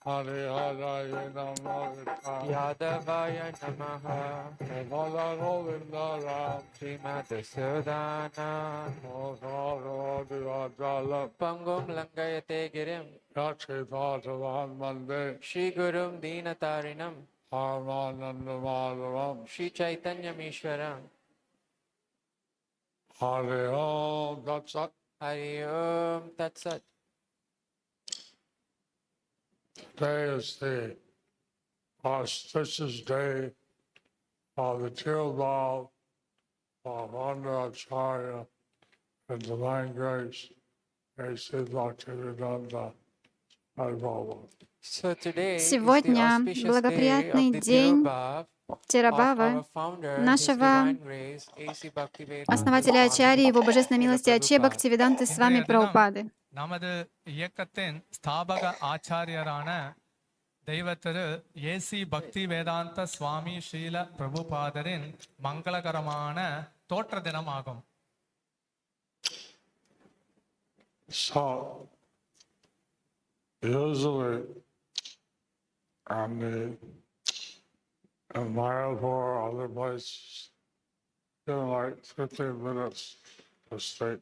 Hariharaye Namaha Yadavaya Namaha Nirmala Govindaram Srimadhusudana Moharodivadalam Pangum Langayate Girim Yachipatavan Mande Shri Gurum Dinatarinam Paramanandamadaram Shri Chaitanya Mishwaram Hari Om Tat Sat. Hari Om Tat Sat. Today is the auspicious day of the Tilbal of Acharya and Divine Grace, A.C. Bhaktivedanta Baba. So today is the Сегодня auspicious day благоприятный of the день Tirobhav of Тирабхавы, our founder, His нашего Divine Grace, A.C. Bhaktivedanta основателя Ачарьи, его божественной милости Аче Prabhupada. Бхактивиданты Свами Прабхупады. நமது இயக்கத்தின் ஸ்தாபக ஆச்சாரியரான தெய்வத்திரு AC பக்தி வேதாந்த சுவாமி ஸ்ரீல பிரபுபாதரின் மங்களகரமான தோற்ற தினமாகும். So, usually in Mayapur or other places, given like 15 minutes to speak.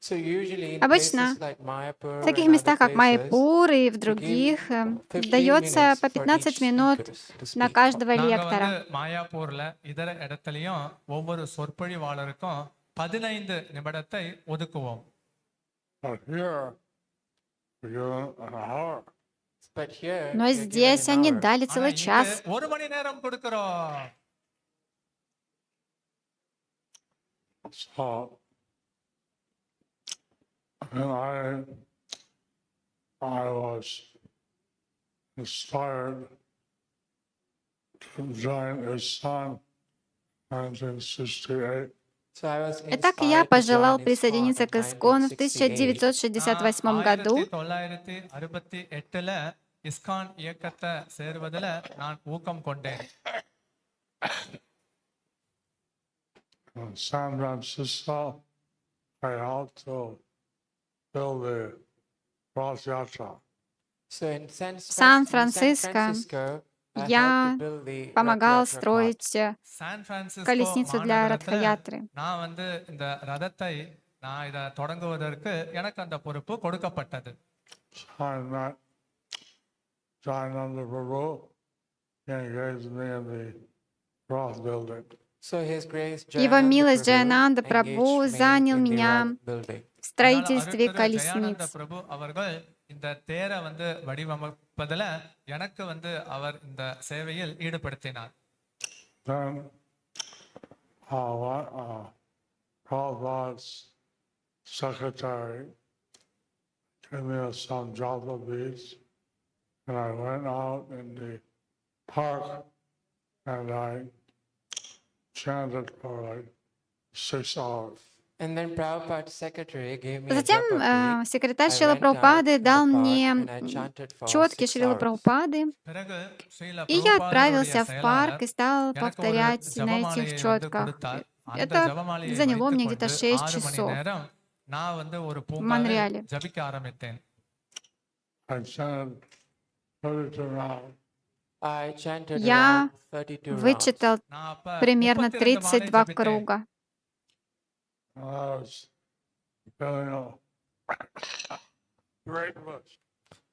So usually in Обычно places like Mayapur в таких and местах, other как places, Майяпур и в we give других, 15 дается minutes по for 15 each минут speakers to на speak. каждого நாங்க лектора. மாயாப்பூர்ல இதர இடத்துலயும் ஒவ்வொரு சொற்பொழிவாளருக்கும் 15 நிமிடத்தை ஒதுக்குவோம். But here, we give an hour. But here, Но we are given здесь an они hour. дали ஆனா целый இங்க час. 1 மணி நேரம் கொடுக்கிறோம். So, and I was inspired to join his son in 1968. So I was Итак, я inspired to пожелал join his присоединиться к font in ИСКОН в 1968. 1968 году. 1968ல ISKCON இயக்கத்தை சேர்வதில் நான் ஊக்கம் கொண்டேன். In San Francisco, I helped to build the Roth Yatra. So in San Сан-Франциско Francisco, I я helped to build the помогал Rath Yatra cart. строить San Francisco колесницу для மாநகரத்துல Радха-ятры. நான் இந்த ரதத்தை நான் இதை தொடங்குவதற்கு எனக்கு அந்த பொறுப்பு கொடுக்கப்பட்டது. I met Jayananda Prabhu. He engaged me in the Roth building. So His Grace Его Jayananda милость Prabhu Джаянанда engaged Прабhu me занял in the меня Rath building. в строительстве அதனால ஜெயானந்த колесниц. பிரபு அவர்கள் இந்த தேரை வடிவமைப்பதில் எனக்கு அவர் இந்த சேவையில் ஈடுபடுத்தினார். Then Prabhupada's secretary gave me some java beads, and I went out in the park and I chanted for like 6 hours. And then Prabhupada's secretary gave me a Затем japa bead. секретарь I Шрилы went out Прабхупады in дал the park мне and I chanted for четки 6 Шрилы hours. Прабхупады, பிறகு ஸ்ரீல и я отправился பிரபுபாதருடைய в парк செயலாளர் и стал எனக்கு ஒரு повторять на этих ஜபமாலையை четках. கொடுத்தார். அந்த Это ஜபமாலையை заняло мне где-то வைத்துக்கொண்டு 6 6 மணி часов நேரம் நான் ஒரு в பூங்காவில் Монреале. ஜபிக்க ஆரம்பித்தேன். I chanted 32 rounds. I chanted Я around 32 rounds. вычитал நான் அப்ப примерно 32 மாலை 32 ஜபித்தேன். круга. I was feeling a great bliss.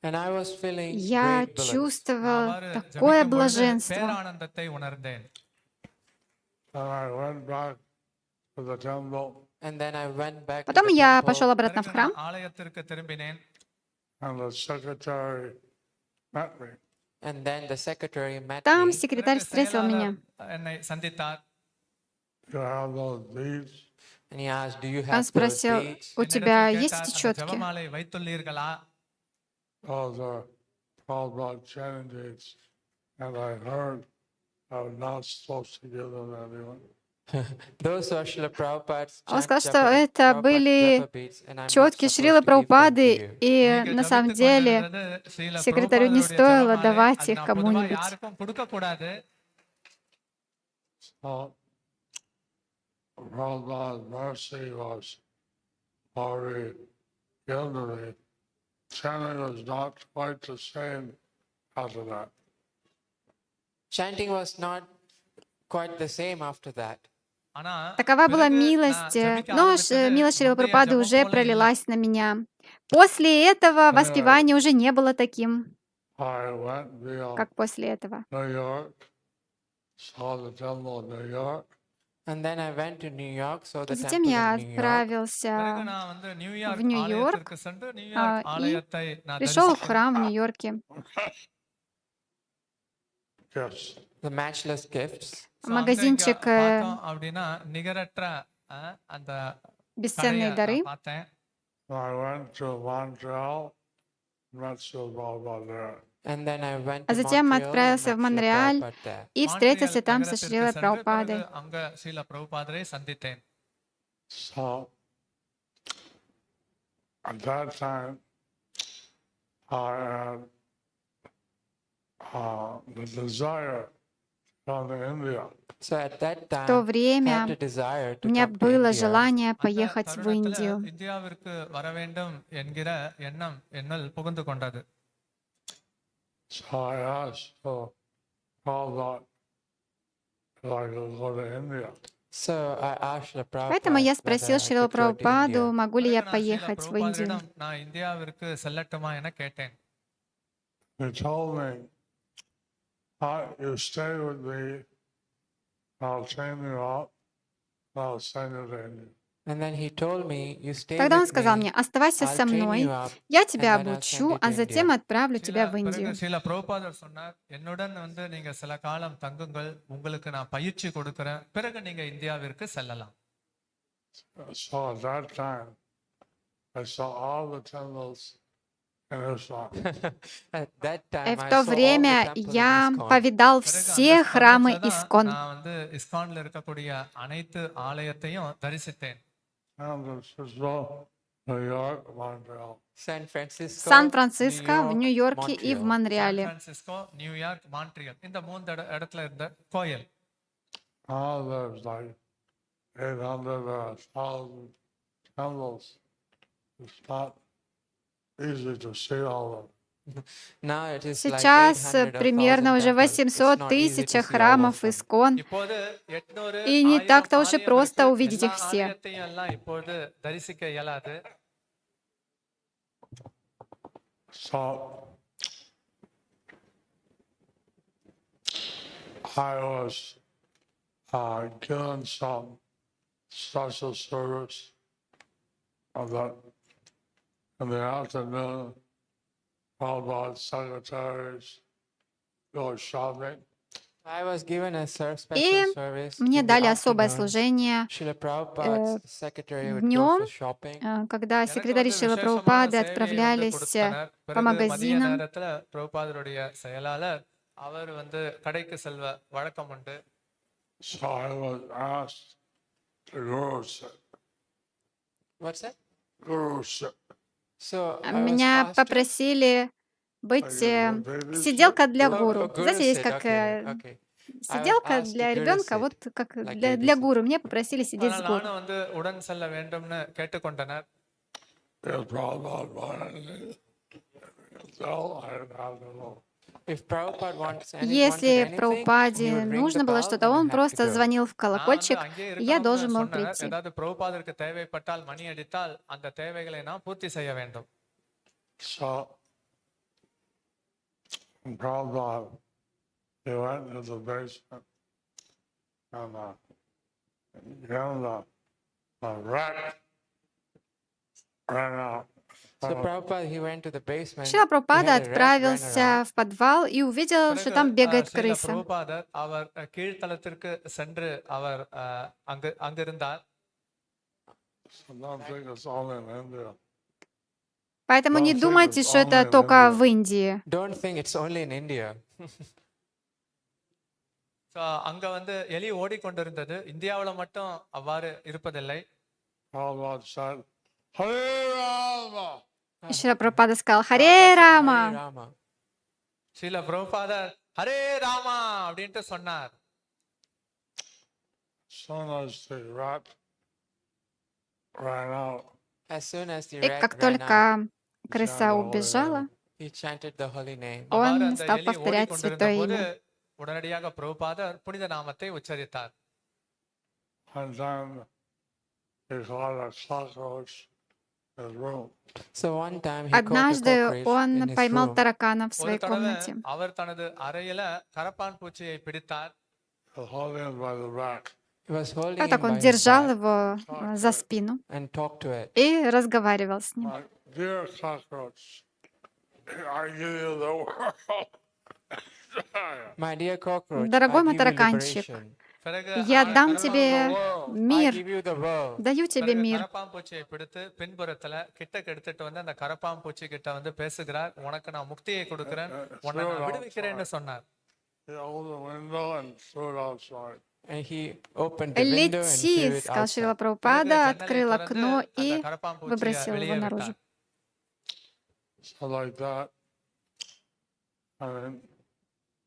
And I was feeling Я great bliss. чувствовал அவ்வாறு такое ஜபிக்கும் பொழுது блаженство. பேரானந்தத்தை உணர்ந்தேன். And I went back to the temple, And then I went back to Потом the я temple. пошел обратно в பிறகு храм, நான் ஆலயத்திற்கு திரும்பினேன். and the secretary met me. And then the secretary met там me. секретарь பிறகு встретил меня. செயலாளர் என்னை சந்தித்தார். You have those beads? And he asked, do you Он have those спросил, beads? у тебя என்னிடத்தில் есть கேட்டார், эти அந்த четки? ஜெபமாலை வைத்துள்ளீர்களா? Those are called about Chennai beads. And I heard I was not supposed to give them to anyone. Those are Srila Prabhupada's Он сказал, что japa- это Prabhupada's были japa beads, and I'm not четки supposed Шрилы to give them to Прабхупады, you. и நீங்க на самом ஜபித்துக் деле கொண்டிருந்தது ஸ்ரீல секретарю не பிரபுபாதருடைய стоило ஜெபமாலை. давать அது их நான் பொதுவா кому-нибудь. யாருக்கும் கொடுக்க கூடாது. So Prabhupada's mercy was already given to me. Chennai was not quite the same after that. Chanting was not quite the same after that. ஆனா Такова была பிறகு милость, நான் ஜெபிக்க но ஆரம்பித்தது милость Шрилы முந்தைய Прабхупады ஜெபம் уже போல இல்ல. пролилась на меня. После этого воспевание уже не было таким, I went via как после этого. New York, saw the temple in New York, And then I went to New York, saw the Затем temple я in New York. பிறகு отправился நான் வந்து в நியூயார்க் Нью-Йорк ஆலயத்திற்கு சென்று நியூயார்க் и ஆலயத்தை நான் пришел в தரிசித்தேன். храм в Нью-Йорке. yes, The matchless gifts. So, அங்க இங்க Магазинчик பார்த்தோம் அப்படின்னா நிகரற்ற அந்த «Бесценные கடையை дары». நான் பார்த்தேன். I went to Montreal, met Prabhupada there. And then I went А to затем Montreal and отправился met в Srila Монреаль Prabhupada there. и встретился Montreal там со நகரத்திற்கு Шрилой சென்று Прабхупадой. பிறகு அங்க ஸ்ரீல பிரபுபாதரை சந்தித்தேன். So at that time, I had the desire to come to India. So at that В то time, I время had a desire у to меня come to было India. желание அந்த поехать в தருணத்துல Индию. இந்தியாவிற்கு வர வேண்டும் என்கிற எண்ணம் என்னில் புகுந்து கொண்டது. So I asked Prabhupada if I could go to India. So I asked Srila Поэтому я Prabhupada sпросил whether I Шрилу could go to Прабхупаду, India. могу ли я பிறகு நான் ஸ்ரீல поехать в Индию. பிரபுபாதரிடம் நான் இந்தியாவிற்கு செல்லட்டுமா என கேட்டேன். He told me, you stay with me, I'll train you up, I'll send you to India. And then he told me, you stay Тогда он with сказал me, мне: оставайся I'll со train мной, you up, я and тебя then I'll send обучу, you а to затем India. отправлю тебя в பிறகு Индию. ஸ்ரீல பிரபுபாதர் சொன்னார், என்னுடன் வந்து நீங்க சில காலம் தங்குங்கள், உங்களுக்கு நான் பயிற்சி கொடுக்கிறேன், பிறகு நீங்க இந்தியாவிற்கு செல்லலாம். So at that time, I saw all the temples in Islam. At that И time, в I то saw all the время temples in я ISKCON. повидал பிறகு அந்த все храмы சந்தர்ப்பத்துல தான் Искон. நான் வந்து இஸ்கான்ல இருக்கக்கூடிய அனைத்து ஆலயத்தையும் தரிசித்தேன். San Francisco, New York, Montreal. San Francisco, Сан-Франциско, в New York, Нью-Йорке и в Montreal. San Монреале. Francisco, New York, Montreal இந்த மூன்று இடத்துல இருந்த கோயில். Now there's like 800 or 1,000 temples. It's not easy to see all of them. Now it is like Сейчас 800 or примерно 1,000 уже temples. It's 800 not easy тысяч to see all of храмов them. Искон, இப்போது 800 и не 1000 так-то уж и ஆலயம் просто இருக்கு. увидеть எல்லா их все. ஆலயத்தையும் எல்லாம் இப்போது தரிசிக்க இயலாது. So I was given some special service of that in the afternoon, all about secretaries go shopping. I was given a И special service мне in the дали особое afternoon. служение Srila Prabhupada's secretary would go днем, for shopping. когда எனக்கு секретари வந்து Шрилы விசேஷமான Прабхупады சேவையை வந்து отправлялись கொடுத்தனர். по பிறகு மதிய магазинам. நேரத்துல பிரபுபாதருடைய செயலாளர் அவர் வந்து கடைக்கு செல்வ வழக்கம் உண்டு. So I was asked to Guru sit. What's that? Guru sit. So I was Меня asked to попросили быть baby сиделка для go гуру. guru Знаете, есть sit. как Okay. сиделка asked для to guru ребенка, sit, вот как like для babysit. гуру. Мне попросили сидеть с ஆனால் гуру. நானும் வந்து உடன் செல்ல வேண்டும்னு கேட்டுக்கொண்டனர். There's Prabhupada wanted so I have to know. If Prabhupada wanted Если anything, he Прабхупаде would ring нужно the было bell что-то, and I он had to просто go. звонил в நான் வந்து колокольчик, அங்கே и я இருக்கணும்னு должен был சொன்னனர். прийти. ஏதாவது பிரபுபாதருக்கு தேவைப்பட்டால் மணி அடித்தால் அந்த தேவைகளை நான் பூர்த்தி செய்ய வேண்டும். So Prabhupada, he went to the basement and the rat ran out. So Prabhupada, he went to the basement. Шрила He Прабхупада had a rat run отправился around. в подвал и увидел, что பிறகு там бегает ஸ்ரீல крыса. பிரபுபாதர் அவர் கீழ்த்தளத்திற்கு சென்று அவர் அங்கிருந்தார். So don't think it's only in India. Поэтому не Don't think думайте, it's что это only in только India. в Индии. Don't think it's only in India. So, அங்க வந்து எலி ஓடிக்கொண்டிருந்தது. இந்தியாவுல மட்டும் அவ்வாறு இருப்பதில்லை. Prabhupada said, Hare Rama. И Шрила Прабхупада сказал: Харе Hare Рама. Rama. Srila பிரபுபாதர் ஹரே ராமா அப்படின்ட்டு சொன்னார். As soon as the rat ran out, As soon as the И rat как ran out, только крыса убежала, He chanted the holy name. அவ்வாறு Он அந்த стал எலி повторять ஓடிக்கொண்டிருந்த святое போது имя. உடனடியாக பிரபுபாதர் புனித நாமத்தை உச்சரித்தார். And then he caught a cockroach in his room. So one time he caught a Однажды cockroach in он his поймал room. таракана в ஒரு своей தடவை комнате. அவர் தனது அறையில கரப்பான் பூச்சியை பிடித்தார். He was holding him by the back. He was holding Вот так him он by his держал back его за спину and talked to it. и разговаривал с ним. My dear cockroach, I give you the world. My dear cockroach, Дорогой I мой give you тараканчик, liberation. பிறகு я அவர் дам I тебе love the world. I мир, give you the world. даю тебе பிறகு мир. கரப்பான் பூச்சியை பிடித்து பின்புறத்துல கிட்டக்கு எடுத்துட்டு வந்து அந்த கரப்பான் பூச்சி கிட்ட வந்து பேசுகிறார். உனக்கு நான் முக்தியை கொடுக்கிறேன், உன்னை நான் விடுவிக்கிறேன்னு சொன்னார். He opened the window and threw it outside. And he opened the window and Лети, threw it сказал Шрила outside. பிறகு Прабхупада, ஜன்னலை открыл திறந்து окно அந்த и கரப்பான் பூச்சியை выбросил его வெளியே наружу. விட்டார். So like that, I mean,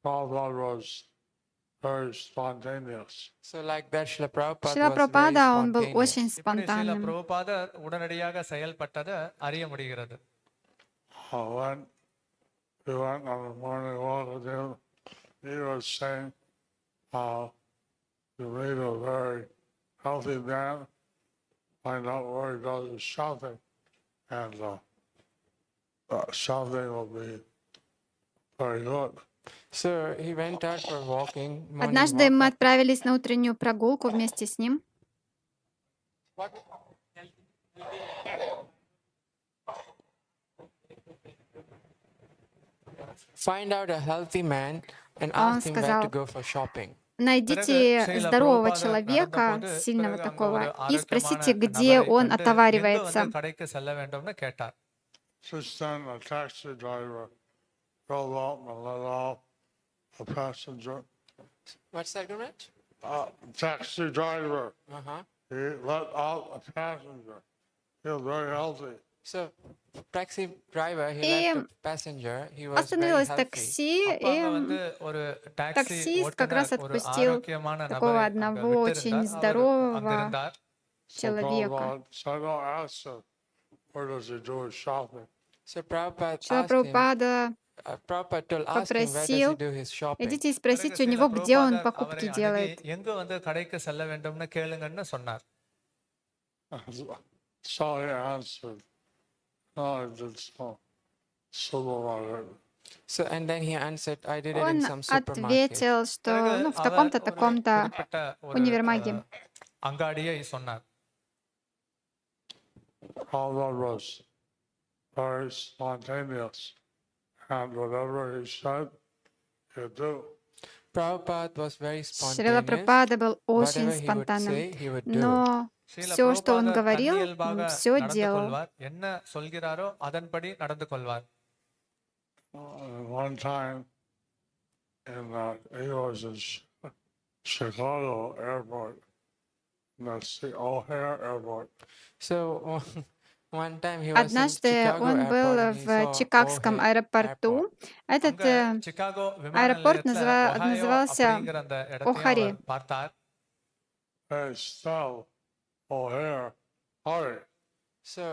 Prabhupada was very spontaneous. So like that, Srila Prabhupada Шрила was very Прабхупада, он был spontaneous. очень இப்படி ஸ்ரீல спонтанным. பிரபுபாதர் உடனடியாக செயல்பட்டதை அறிய முடிகிறது. When we went on the morning walk with him, he was saying how you meet a very healthy man, find out where he does his shopping, and shopping will be very good. So he went out for walking. Morning Однажды walk. мы отправились на утреннюю прогулку вместе с ним. Find out a healthy man and Он ask him where сказал, to go for shopping. найдите Шрила здорового Прабхупада человека, நடந்தபோது сильного பிறகு அங்க ஒரு такого, и ஆரோக்கியமான спросите, где நபரை он கண்டு எங்க отоваривается. வந்து கடைக்கு செல்ல வேண்டும்னு கேட்டார். Just then, a taxi driver drove up and let off a passenger. What's that, Guraj? Taxi driver, Uh-huh. he let out a passenger. He was very healthy. So taxi driver, he И left the passenger. He was very Остановилось healthy. такси, அப்ப அங்க வந்து и ஒரு taxi таксист как раз ஓட்டுநர் ஒரு отпустил ஆரோக்கியமான такого நபரை அங்க одного очень விட்டிருந்தார். அவர் அங்க здорового இருந்தார். So человека. Prabhupada said, "Oh, ask him, where does he do his shopping?" So Prabhupada Шрила asked him, Прабхупада Prabhupada told, ask him where does попросил, he do his shopping. идите и பிறகு спросите у ஸ்ரீல него, где он பிரபுபாதர் அவரை покупки அணுகி делает. எங்க வந்து கடைக்கு செல்ல வேண்டும்னு கேளுங்கன்னு சொன்னார். So he answered, "No, I did some supermarket." So and then he answered, I did it in Он some supermarket. ответил, что பிறகு ну, в அவர் таком-то, ஒரு таком-то குறிப்பிட்ட ஒரு универмаге. அங்காடியை சொன்னார். Prabhupada was very spontaneous, and whatever he said, he'd do. Prabhupada was very Шрила spontaneous. Прабхупада был очень Whatever he would спонтанным, say, he would do. но Srila все, что он பிரபுபாதர் говорил, தன்னியல்பாக все நடந்து делал. கொள்வார். என்ன சொல்கிறாரோ அதன்படி நடந்து கொள்வார். One time, he was in Chicago airport, and that's the O'Hare airport. So one time he was in Однажды Chicago он был airport and he в saw Чикагском O'Hare аэропорту. airport. Этот அங்க Chicago விமான аэропорт நிலையத்துல ஒஹாயோ назывался அப்படிங்கிற அந்த இடத்தையும் O'Hare. அவர் பார்த்தார். They spell O'Hare, Hare, So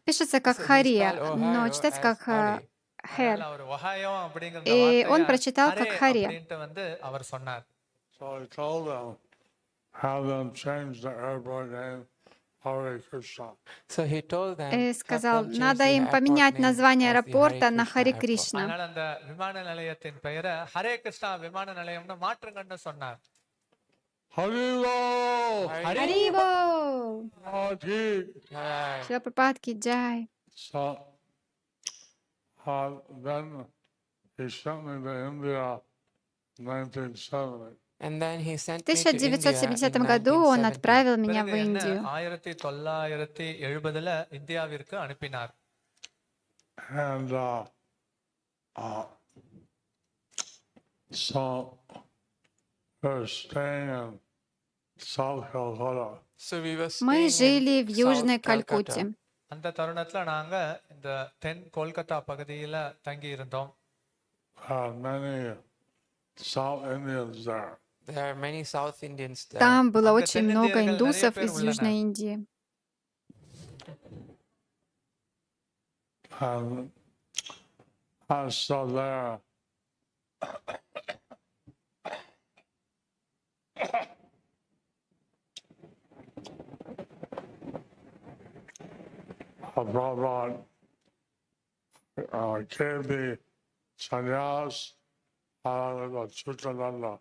Пишется so как he Хария, spelled но Ohio читается as как Hare. Хэр. அதனால அவர் Ohio அப்படிங்கிற அந்த И он வார்த்தையை прочитал ஹரே как Харе. அப்படின்ட்டு வந்து அவர் சொன்னார். So he told them, have them change the airport name Hare Krishna. So he told them, И have сказал, them change надо the им airport поменять name название as the аэропорта Hare на Krishna Харе airport. Кришна. அதனால அந்த விமான நிலையத்தின் பெயரை ஹரே கிருஷ்ணா விமான நிலையம்னு மாற்றுங்கன்னு சொன்னார். Haribo! Харибо! Hare. Alright. Шрила Прабхупада ки джай. So then he sent me to India in 1970. And then he В sent me to India 1970 in году он 1970. отправил меня в பிறகு என்ன Индию. 1970ல இந்தியாவிற்கு அனுப்பினார். And so we're staying in South Calcutta. So we were Мы staying жили in в Южной South Calcutta. Калькутте. அந்த தருணத்துல நாங்க இந்த தென் கொல்கத்தா பகுதியில தங்கி இருந்தோம். Many South Indians there. There are many South Indians there. Там было அங்க очень много தென்னிந்தியர்கள் நிறைய индусов பேர் из உள்ளனர். Южной Индии. And I'm still there. Prabhupada gave me sannyas out of Chitananda.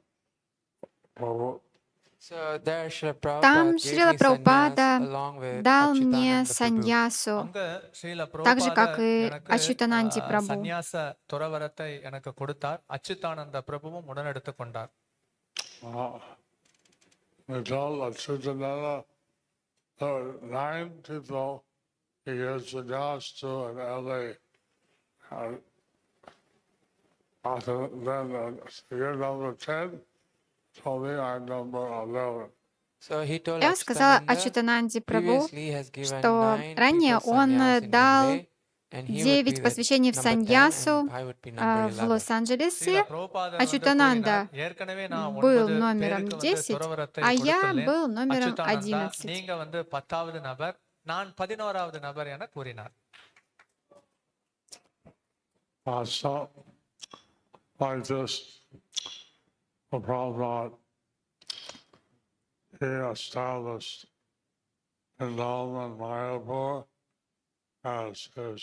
So there Srila Там Prabhupada gave Шрила me sannyas Прабхупада along with дал мне Achyutananda Prabhu. саньясу, அங்க ஸ்ரீல так же, как பிரபுபாதர் и எனக்கு Ачютананди Прабhu. சந்நியாச துறவரத்தை எனக்கு கொடுத்தார். அச்சுதானந்த பிரபுவும் உடன் எடுத்துக் கொண்டார். We told Chitananda there were 9 people he gives sannyas to in LA. And then year number 10 told me I'm number 11. So he told Я сказала Achyutananda Ачютананди Прабhu, previously has given что 9 ранее people он sannyas in дал LA, and he would be 9 the посвящений в number 10 саньясу and I would be number в 11. Лос-Анджелесе. Srila பிரபுபாதர் வந்து Ачютананда கூறினார், ஏற்கனவே நான் был 9 номером பேருக்கு வந்து 10, துறவரத்தை а я கொடுத்துள்ளேன். был номером அச்சுதானந்தா 11. நீங்க வந்து 10வது நபர், நான் 11வது நபர் என கூறினார். So, like this, the Prabhupada, he established endowment Mayapur as his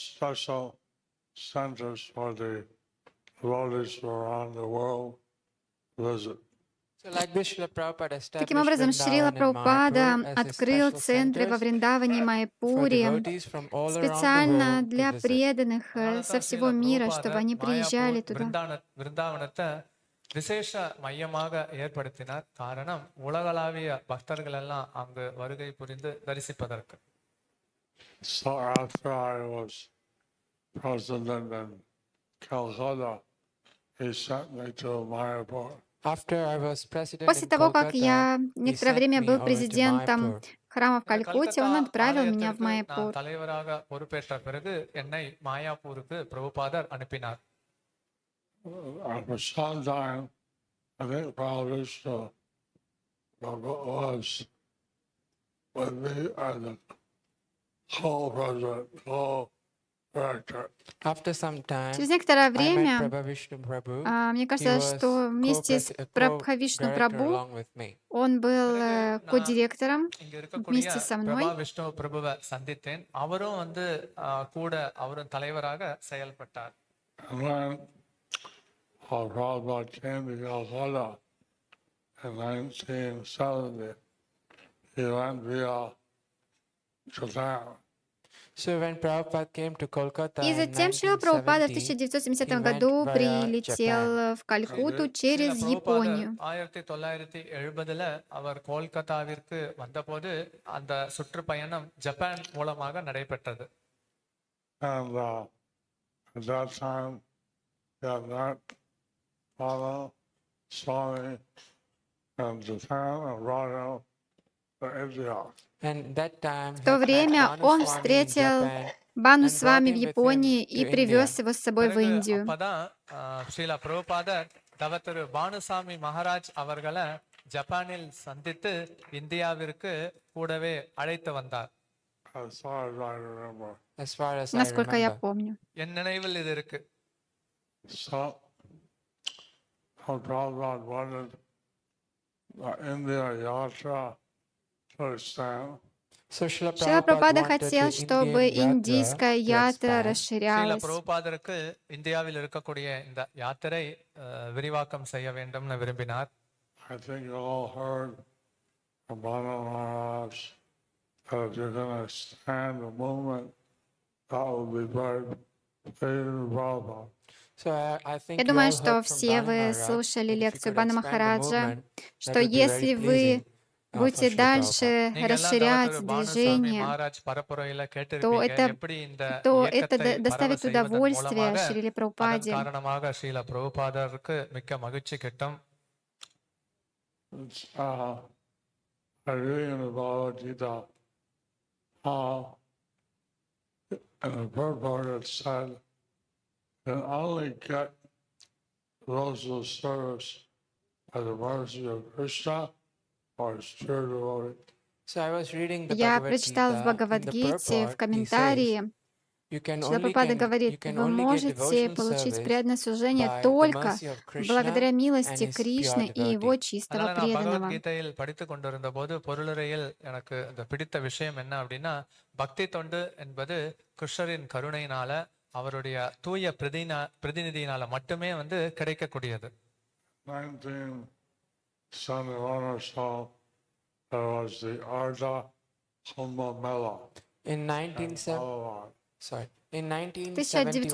special centers for the devotees around the world to visit. So like this, Srila Prabhupada Таким established образом, Шрила Vrindavan and Прабхупада Mayapur as his открыл special центры во centers Вриндаване и for Майяпуре devotees from all around the специально world to для visit. преданных со அதனாலதான் всего ஸ்ரீல мира, чтобы பிரபுபாதர் они приезжали மாயாப்பூர் туда. விருந்தாவனத்தை விசேஷ மையமாக ஏற்படுத்தினார். காரணம், உலகளாவிய பக்தர்கள் எல்லாம் அங்கு வருகை புரிந்து தரிசிப்பதற்கு. So after I was president in Calcutta, he sent me to Mayapur. After I was president После in того, как Kolkata, я he некоторое sent время me был over to президентом Mayapur. храма в இந்த Калькутте, கல்கத்தா он отправил меня в ஆலயத்திற்கு நான் Майяпур. தலைவராக பொறுப்பேற்ற பிறகு என்னை மாயாப்பூருக்கு பிரபுபாதர் அனுப்பினார். For some time, I think probably so, was with me as a co-president, co-director. After some time, Через некоторое I met время, Prabhavishnu Prabhu. мне He кажется, was что вместе с Прабхавишну co-director Прабhu along with me. он был பிறகு நான் кодиректором இங்க இருக்கக்கூடிய вместе со мной. பிரபா விஷ்ணு பிரபுவை சந்தித்தேன். அவரும் வந்து கூட அவரும் தலைவராக செயல்பட்டார். And when Prabhupada came to Calcutta in 1970, he went via Japan. So when Prabhupada came to Kolkata И in затем Шрила Прабхупада в 1970, 1970 he году went via прилетел в Калькутту через Srila பிரபுபாதர் Японию. 1970 அவர் கோல்கத்தாவிற்கு வந்தபோது அந்த சுற்றுப்பயணம் ஜப்பான் மூலமாக நடைபெற்றது. And at that time, he had met Father Swami in Japan and brought him to India. and that time В he то met время Bhanu он Swami in встретил Japan Бану and с brought вами him в with Японии him и to привез India. его с собой в பிறகு Индию. அப்பதான் ஸ்ரீல பிரபுபாதர் தவத்திரு பானுசாமி மகாராஜ் அவர்களை ஜப்பானில் சந்தித்து இந்தியாவிற்கு கூடவே அழைத்து வந்தார். As far as I remember. As far as I Насколько я remember. помню. என் நினைவில் இது இருக்கு. So, Prabhupada wanted the India Yatra to extend. So Srila Шрила Прабхупада wanted хотел, the чтобы Indian индийская yatra to ятра expand. Srila расширялась. பிரபுபாதருக்கு இந்தியாவில் இருக்கக்கூடிய இந்த யாத்திரை விரிவாக்கம் செய்ய வேண்டும்னு விரும்பினார். I think you all heard from Bhanu Maharaj that if you're going to expand the movement, that would be very Prabhupada. So I think Я you думаю, all что heard from все Bhanu вы Maharaj слушали that if you лекцию could Бана expand the Махараджа, movement, что that would be very если вы pleasing for будете Srila дальше Prabhupada. நீங்க எல்லாம் расширять தவத்திரு பானுசாமி движение, மகாராஜ் பரப்புரையில то கேட்டிருப்பீங்க это, எப்படி இந்த то это இயக்கத்தை பரவ доставит செய்வதன் удовольствие மூலமாக Шриле அதன் Прабхупаде. காரணமாக ஸ்ரீல பிரபுபாதருக்கு மிக்க மகிழ்ச்சி கிட்டும். It's, I read in the Bhagavad Gita how in the purport it said, can only get those who service by the mercy of Krishna or his pure devotee. So I was reading the Я Bhagavad прочитал в Gita. In the Бхагавадгите, в purport, he says, комментарии, you can Шрила only Прабхупада you говорит, can вы only get можете devotional получить service преданное служение by the только mercy of Krishna благодаря and милости his pure Кришны и Его devotee. чистого அதனால நான் преданного. பகவத்கீதையில் படித்து கொண்டிருந்த போது பொருளுரையில் எனக்கு இந்த பிடித்த விஷயம் என்ன அப்படின்னா, பக்தி தொண்டு என்பது கிருஷ்ணரின் கருணையினால அவருடைய தூய பிரதிநிதியினால மட்டுமே வந்து கிடைக்கக்கூடியது. 1971 or so, there was the Arda Kumbh Mela In in 1970, Allahabad. sorry, in В 1971 or so,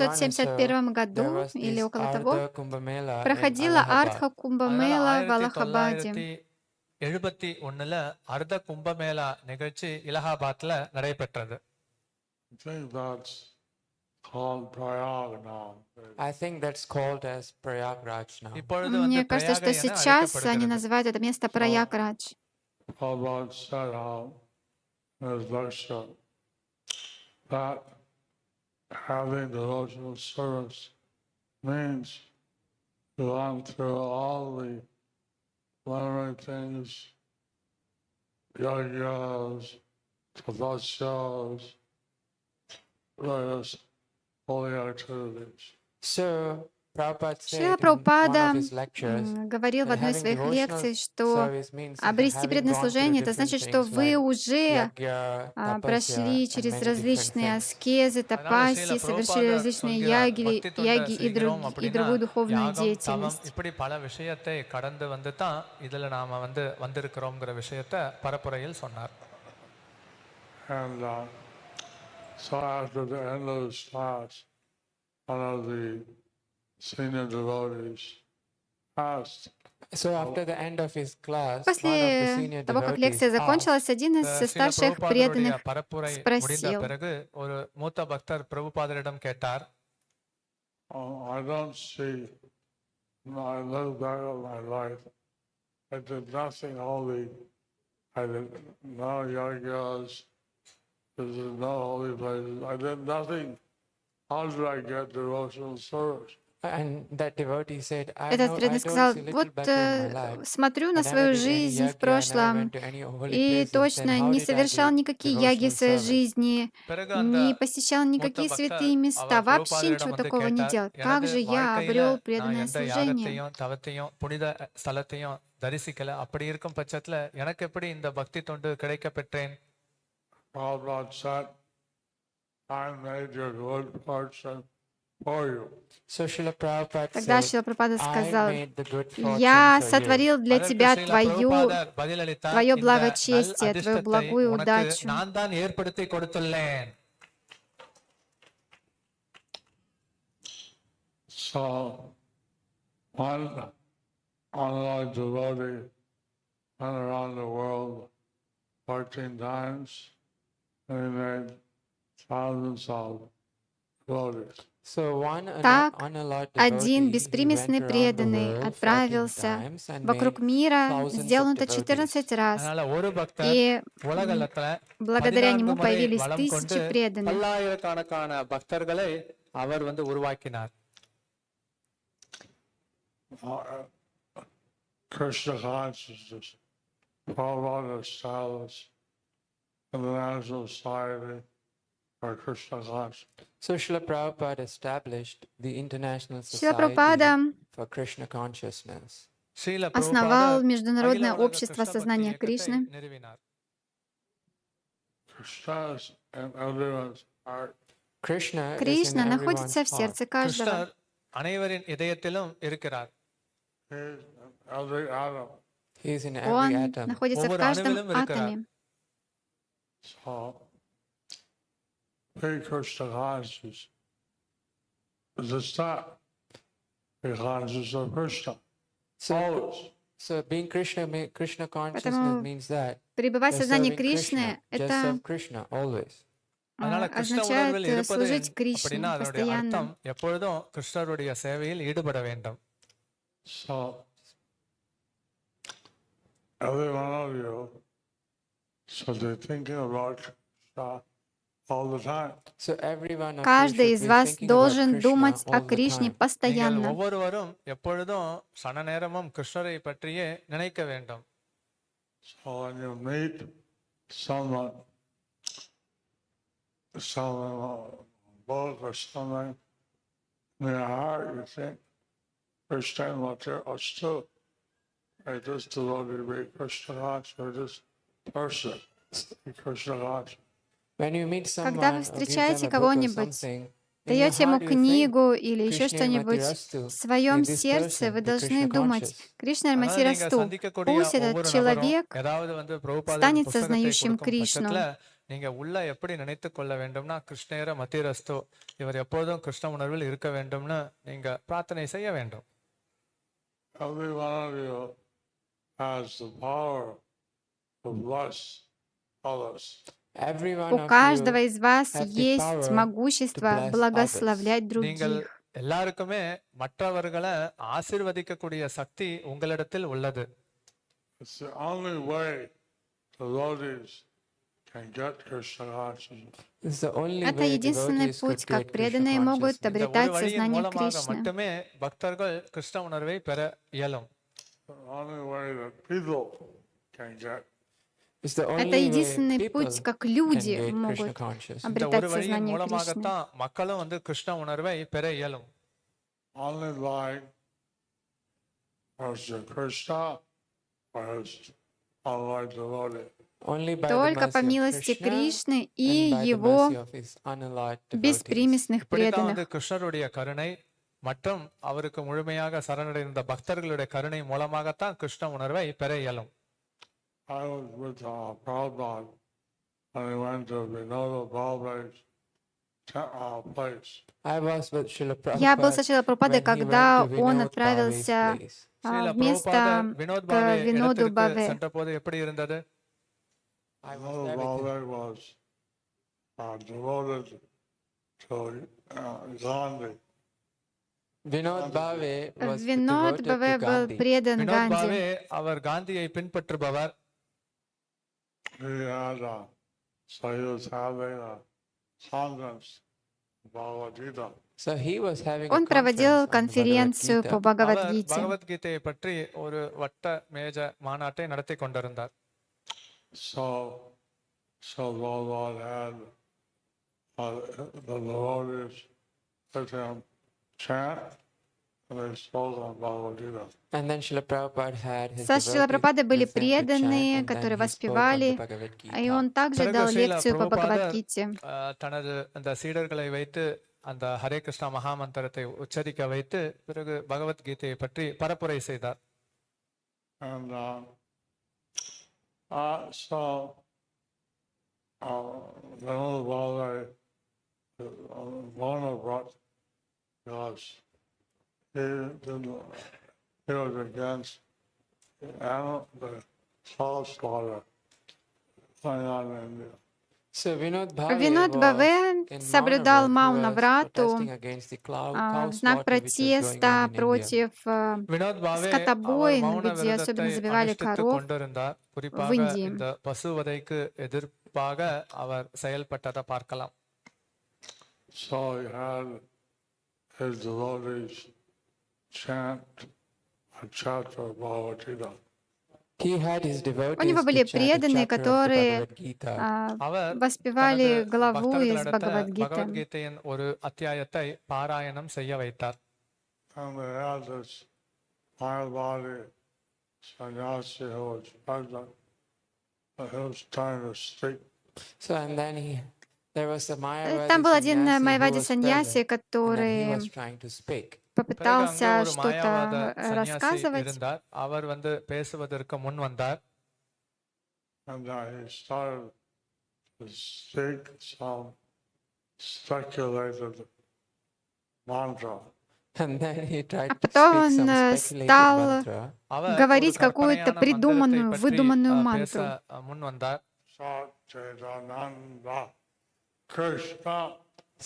1971 there году was или this около того Ardha Kumbh Mela in проходила Allahabad. Артха அதனால Кумбамела в Аллахабаде. 1971 அர்த்த கும்பமேளா நிகழ்ச்சி இலகாபாத்ல நடைபெற்றது. I think that's called Prayag now. I think that's called as Prayagraj now. இப்பொழுது வந்து Мне кажется, что பிரயாகை என сейчас они அழைக்கப்படுகிறது. называют это место Праяградж. Prabhupada said in his lecture that having devotional service means going through all the learning things, yagyas, tapasyas, various holy activities. So Prabhupada Шрила said in one Прабхупада of his lectures говорил в that одной из having своих devotional лекций, что service means обрести having преданное gone through служение, это different значит, что things вы like уже yagya, прошли tapasya, and через many different различные things. аскезы, அதனால тапаси, ஸ்ரீல совершили பிரபுபாதர் различные சொல்கிறார், яги பக்தி தொண்டை и செய்கிறோம் அப்படின்னா другую духовную யாகம் தவம் деятельность. இப்படி பல விஷயத்தை கடந்து வந்து தான் இதுல நாம வந்து வந்திருக்கிறோம்ங்கிற விஷயத்தை பரப்புரையில் சொன்னார். And so after the end of this class, one of the senior devotees asked, So after the end of his class, one of the После senior того, как devotees лекция asked, закончилась, один из Srila старших பிரபுபாதருடைய преданных பரப்புரை முடிந்த спросил, பிறகு ஒரு மூத்த பக்தர் பிரபுபாதரிடம் கேட்டார், I don't see, I look back at my life, I did nothing holy, I did no yagyas, there is no holy places, I did nothing, how did I get devotional service? and that devotee said, I этот know I преданный don't сказал, see little вот better in my life. смотрю I на never свою did any жизнь в yagya, I never прошлом, went to any holy и places. Then точно how не did I совершал get никакие яги в devotional своей service? жизни, பிறகு அந்த не посещал மூத்த никакие பக்தர் святые места, அவர் вообще பிரபுபாதரிடம் ничего வந்து такого не கேட்டார், делал. Как எனது же я வாழ்க்கையில обрел நான் преданное எந்த служение? யாகத்தையும் தவத்தையும் புனித ஸ்தலத்தையும் தரிசிக்கல, அப்படி இருக்கும் பட்சத்துல எனக்கு எப்படி இந்த பக்தி தொண்டு கிடைக்க பெற்றேன்? Prabhupada said, I made your good fortune for you. So Srila Prabhupada Тогда said, Шрила Прабхупада I сказал, made the good fortune я for you. сотворил для அதற்கு тебя ஸ்ரீல பிரபுபாதர் பதிலளித்தார், твое இந்த நல் благочестие, твою அதிர்ஷ்டத்தை благую உனக்கு удачу. நான் தான் ஏற்படுத்தி கொடுத்துள்ளேன். So, one unlike devotee went around the world 14 times, and he made thousands of devotees. So one Так, unallowed один devotee, he беспримесный went around the преданный world 14 отправился times and вокруг made мира, thousands сделал of это devotees. 14 раз, அதனால ஒரு பக்தர் и உலகத்துல благодаря 14 нему முறை появились வலம் கொண்டு тысячи преданных. பல்லாயிரக்கணக்கான பக்தர்களை அவர் வந்து உருவாக்கினார். Krishna consciousness, Prabhupada established in the National Society for Krishna consciousness. So Srila Prabhupada established the International Шрила Society Прабхупада for Krishna Consciousness. Srila основал பிரபுபாதர் Международное அகில உலக общество கிருஷ்ண பக்தி сознания இயக்கத்தை Кришны. நிறுவினார். Krishna is in everyone's heart. Krishna is in Кришна everyone's находится в heart. сердце каждого. கிருஷ்ணர் அனைவரின் இதயத்திலும் இருக்கிறார். He is in every atom. He is in Он every atom. находится в ஒவ்வொரு каждом அணுவிலும் இருக்கிறார். атоме. So, being Krishna conscious is a step. Be conscious of Krishna. So, Always. so being Krishna consciousness Поэтому means that пребывать в you're сознании serving Кришны Krishna, just это serve Krishna always. அதனால கிருஷ்ண означает உணர்வில் இருப்பது служить அப்படின்னா Кришне அதனுடைய அர்த்தம் постоянно. எப்பொழுதும் கிருஷ்ணருடைய சேவையில் ஈடுபட வேண்டும். So, every one of you should be thinking about Krishna all the time. So every one of you Каждый should из be вас thinking about должен Krishna думать all о the Кришне time. நீங்கள் постоянно. ஒவ்வொருவரும் எப்பொழுதும் சன நேரமும் கிருஷ்ணரை பற்றியே நினைக்க வேண்டும். So when you meet someone, book or something in your heart, you think Krishna materials too. Like this devotee be Krishna conscious, or this person be Krishna conscious. When you meet someone Когда вы or give them встречаете a book or кого-нибудь, something, in your даете ему heart you think книгу или еще Krishna что-нибудь, Matirastu, в своем may this сердце вы person be должны Krishna думать, conscious. Кришна அதனால நீங்க Матирасту, சந்திக்கக்கூடிய пусть этот ஒவ்வொரு நபரும் человек ஏதாவது பிரபுபாதரின் станет புஸ்தகத்தை сознающим கொடுக்கும் பட்சத்துல Кришну. நீங்க உள்ள எப்படி நினைத்து கொள்ள வேண்டும்னா கிருஷ்ணேர மத்திரஸ்தோ இவர் எப்போதும் கிருஷ்ண உணர்வில் இருக்க வேண்டும்னு நீங்க பிரார்த்தனை செய்ய வேண்டும். Every one of you has the power to bless others. Every one У of каждого you из вас have the есть power to могущество bless others. благословлять நீங்கள் других. எல்லாருக்குமே மற்றவர்களை ஆசீர்வதிக்கக்கூடிய சக்தி உங்களிடத்தில் உள்ளது. It's the only way devotees can get Krishna consciousness. This is the only Это way единственный devotees путь, could как get Krishna преданные могут consciousness. இந்த ஒரு обретать வழியின் сознание மூலமாக Кришны. மட்டுமே பக்தர்கள் கிருஷ்ண உணர்வை பெற இயலும். The only way that people can get. It's the Это only way единственный people путь, как can люди get Krishna могут conscious. இந்த обретать ஒரு வழியின் сознание Кришны. மூலமாகத்தான் மக்களும் கிருஷ்ண உணர்வை பெற இயலும். Only like Krishna was unlike devotee. Only by the Только по mercy of милости Krishna Кришны и and by the его mercy of his unalloyed devotees. беспримесных இப்படித்தான் преданных. கிருஷ்ணருடைய கருணை மற்றும் அவருக்கு முழுமையாக சரணடைந்த பக்தர்களுடைய கருணை மூலமாகத்தான் கிருஷ்ண உணர்வை பெற இயலும். I was with Prabhupada when he went to Vinod's place. I was with Srila Я был со Prabhupada Шрилой Прабхупадой, when he когда went to он Vinod Bhave's отправился place. Srila в место பிரபுபாதர் வினோத் к பாவே Виноду இடத்திற்கு Баве. சென்ற போது எப்படி இருந்தது? I was there with him. Vinod was devoted to Gandhi. Vinod Bhave was Винод devoted Баве to был Gandhi. предан Vinod Ганди. Bhave அவர் காந்தியை பின்பற்றுபவர். He had so he was having a conference Bhagavad Gita. So he was having Он a проводил conference on the конференцию Bhagavad по Gita. அவர் Бхагавад-гите. பகவத்கீதையை பற்றி ஒரு வட்ட மேஜ மாநாட்டை நடத்தி கொண்டிருந்தார். So Bhagavad had the devotees with him chant, and they spoke on Bhagavad Gita. And then Srila Prabhupada had his Со Шрилой devotees Прабхупадой были with him to chant, преданные, and then которые he spoke on the воспевали, Bhagavad и Gita. он также பிறகு дал ஸ்ரீல лекцию по பிரபுபாதர் Бхагавад-гите. தனது அந்த சீடர்களை வைத்து அந்த ஹரே கிருஷ்ணா மகாமந்திரத்தை உச்சரிக்க வைத்து பிறகு பகவத்கீதையை பற்றி பரப்புரை செய்தார். And so Vinod Bhave, one of what was he was against the cow slaughter going on in India. So Vinod Bhave Винод was Баве in соблюдал Маунаврату protesting against the cow в знак slaughter which was going протеста on in India. против Vinod Bhave அவர் скотобоин, மௌன где விரதத்தை особенно забивали அனுஷ்டித்துக் коров கொண்டிருந்தார். в குறிப்பாக Индии. இந்த பசுவதைக்கு எதிர்ப்பாக அவர் செயல்பட்டதை பார்க்கலாம். So he had his devotees chant a chapter of Bhagavad Gita. He had his У devotees него to были chant a преданные, chapter of the которые Bhagavad Gita. அவர் воспевали தனது главу из பக்தர்களிடத்தில் Бхагавад-гиты. பகவத்கீதையின் ஒரு அத்தியாயத்தை பாராயணம் செய்ய வைத்தார். And they had this Mayavadi sannyasi who was pregnant, and he was trying to speak. So and then there was a Mayavadi Там был один sannyasi who майавади was саньяси, present, and then he который was trying to speak. பிறகு попытался அங்கே ஒரு மாயாவாத что-то சன்னியாசி рассказывать. இருந்தார். அவர் பேசுவதற்கு முன் வந்தார். And he started to speak some speculated mantra. And then he tried to потом speak он some speculated стал mantra. அவர் говорить ஒரு какую-то கற்பனையான придуманную, மந்திரத்தை பற்றி выдуманную பேச мантру. முன் வந்தார். Satchidananda Krishna.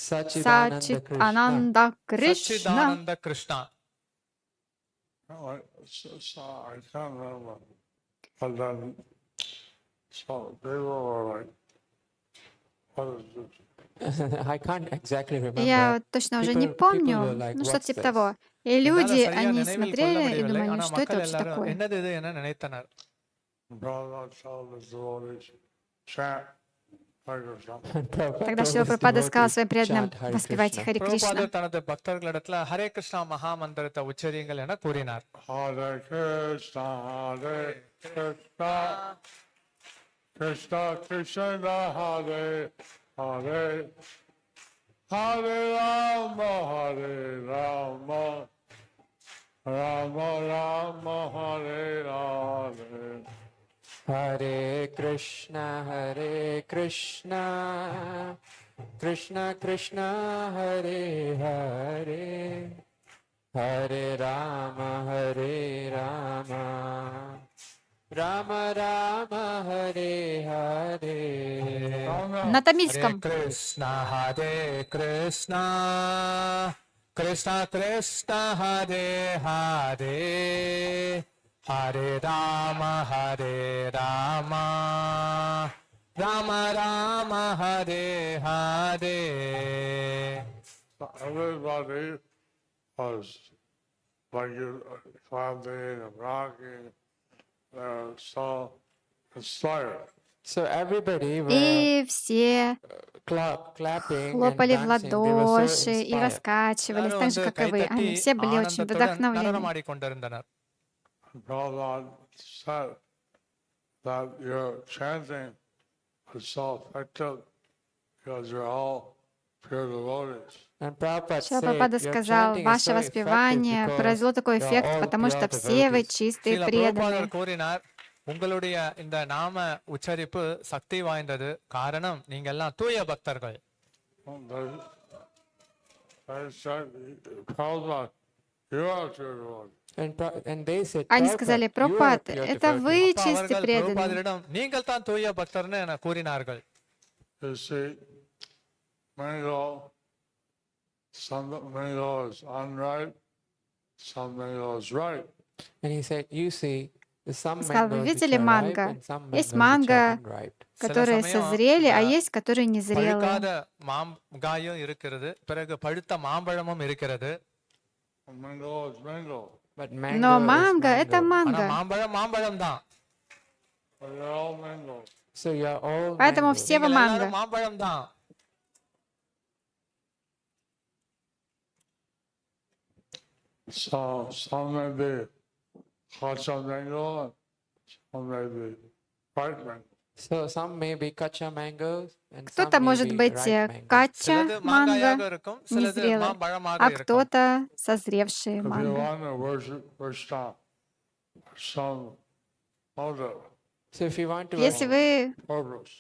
Sachidananda Сачит Krishna. Ананда Кришна. Sachchidananda Krishna. So I can't remember. But then, so they were like, what is this? I can't exactly remember. Я точно уже не People помню, were like, ну что-то "What's типа this?" того. И என்னால люди, சரியா они நினைவில் கொள்ள смотрели и முடியவில்லை. думали, ஆனா что это மக்கள் вообще எல்லாரும் такое. என்னது இது என நினைத்தனர். Brother told his devotees chant Hare Krishna. Тогда Шрила Прабхупада сказал своим преданным: воспевайте Харе பிரபுபாதர் Кришна. தனது பக்தர்களிடத்துல ஹரே கிருஷ்ணா மகா மந்திரத்தை உச்சரியுங்கள் என கூறினார். Hare Krishna, Krishna Krishna, Hare Hare, Hare Rama, Rama Rama, Hare Hare. Hare Krishna, Krishna Krishna, Hare Hare, Hare Rama, Rama Rama, Hare Hare. На тамильском. Krishna, Krishna Krishna, Hare Hare, Hare Rama, Rama Rama, Hare Hare. So everybody was like clapping and rocking. They were so inspired. So everybody were И все clapping and хлопали в dancing. They were so ладоши и inspired. раскачивались, எல்லாரும் так வந்து же, как и вы. கைத்தட்டி Они все были очень ஆனந்தத்துடன் вдохновлены. நடனமாடிக்கொண்டிருந்தனர். Prabhupada said that your chanting is so effective because you're all pure devotees. And Prabhupada Шрила said, Прабхупада your сказал: chanting is ваше so воспевание effective произвело такой because you are эффект, all потому что pure все вы devotees. чистые Srila преданные. பிரபுபாதர் கூறினார், உங்களுடைய இந்த நாம உச்சரிப்பு சக்தி வாய்ந்தது. காரணம் நீங்க எல்லாம் தூய பக்தர்கள். They said, Prabhupada, you are pure devotees. And they said, Они сказали: Prabhupada, you are Прабхупад, pure это devotee. вы அப்ப чистый அவர்கள் преданный. பிரபுபாதரிடம் நீங்கள் தான் தூய பக்தர்னு என கூறினார்கள். You see, mango, some mango is unripe, some mango is ripe. And he said, you see, some Сказал: вы mangoes which видели are ripe манго? and some Есть mangoes which are манго, unripe. которые சமயம் созрели, а இந்த есть, которые не பழுக்காத зрелые. மாங்காயும் இருக்கிறது, பிறகு பழுத்த மாம்பழமும் இருக்கிறது. Mango is mango. But Но mango is манго — это mango. ஆனா манго. மாம்பழம் மாம்பழம் தான். But they're all mango. So you are all Поэтому mangoes. все вы நீங்கள் манго. எல்லாரும் மாம்பழம் தான். So some may be kacha mango, some may be ripe mango. So some may be kacha mangoes and some Кто-то may может be быть ripe mangoes. кача சிலது манго, மாங்காயாக இருக்கும், சிலது незрелый, மாம்பழமாக а இருக்கும். кто-то созревшие If you манго. want to worship Krishna, some motive, So if you want to Если worship, вы purpose,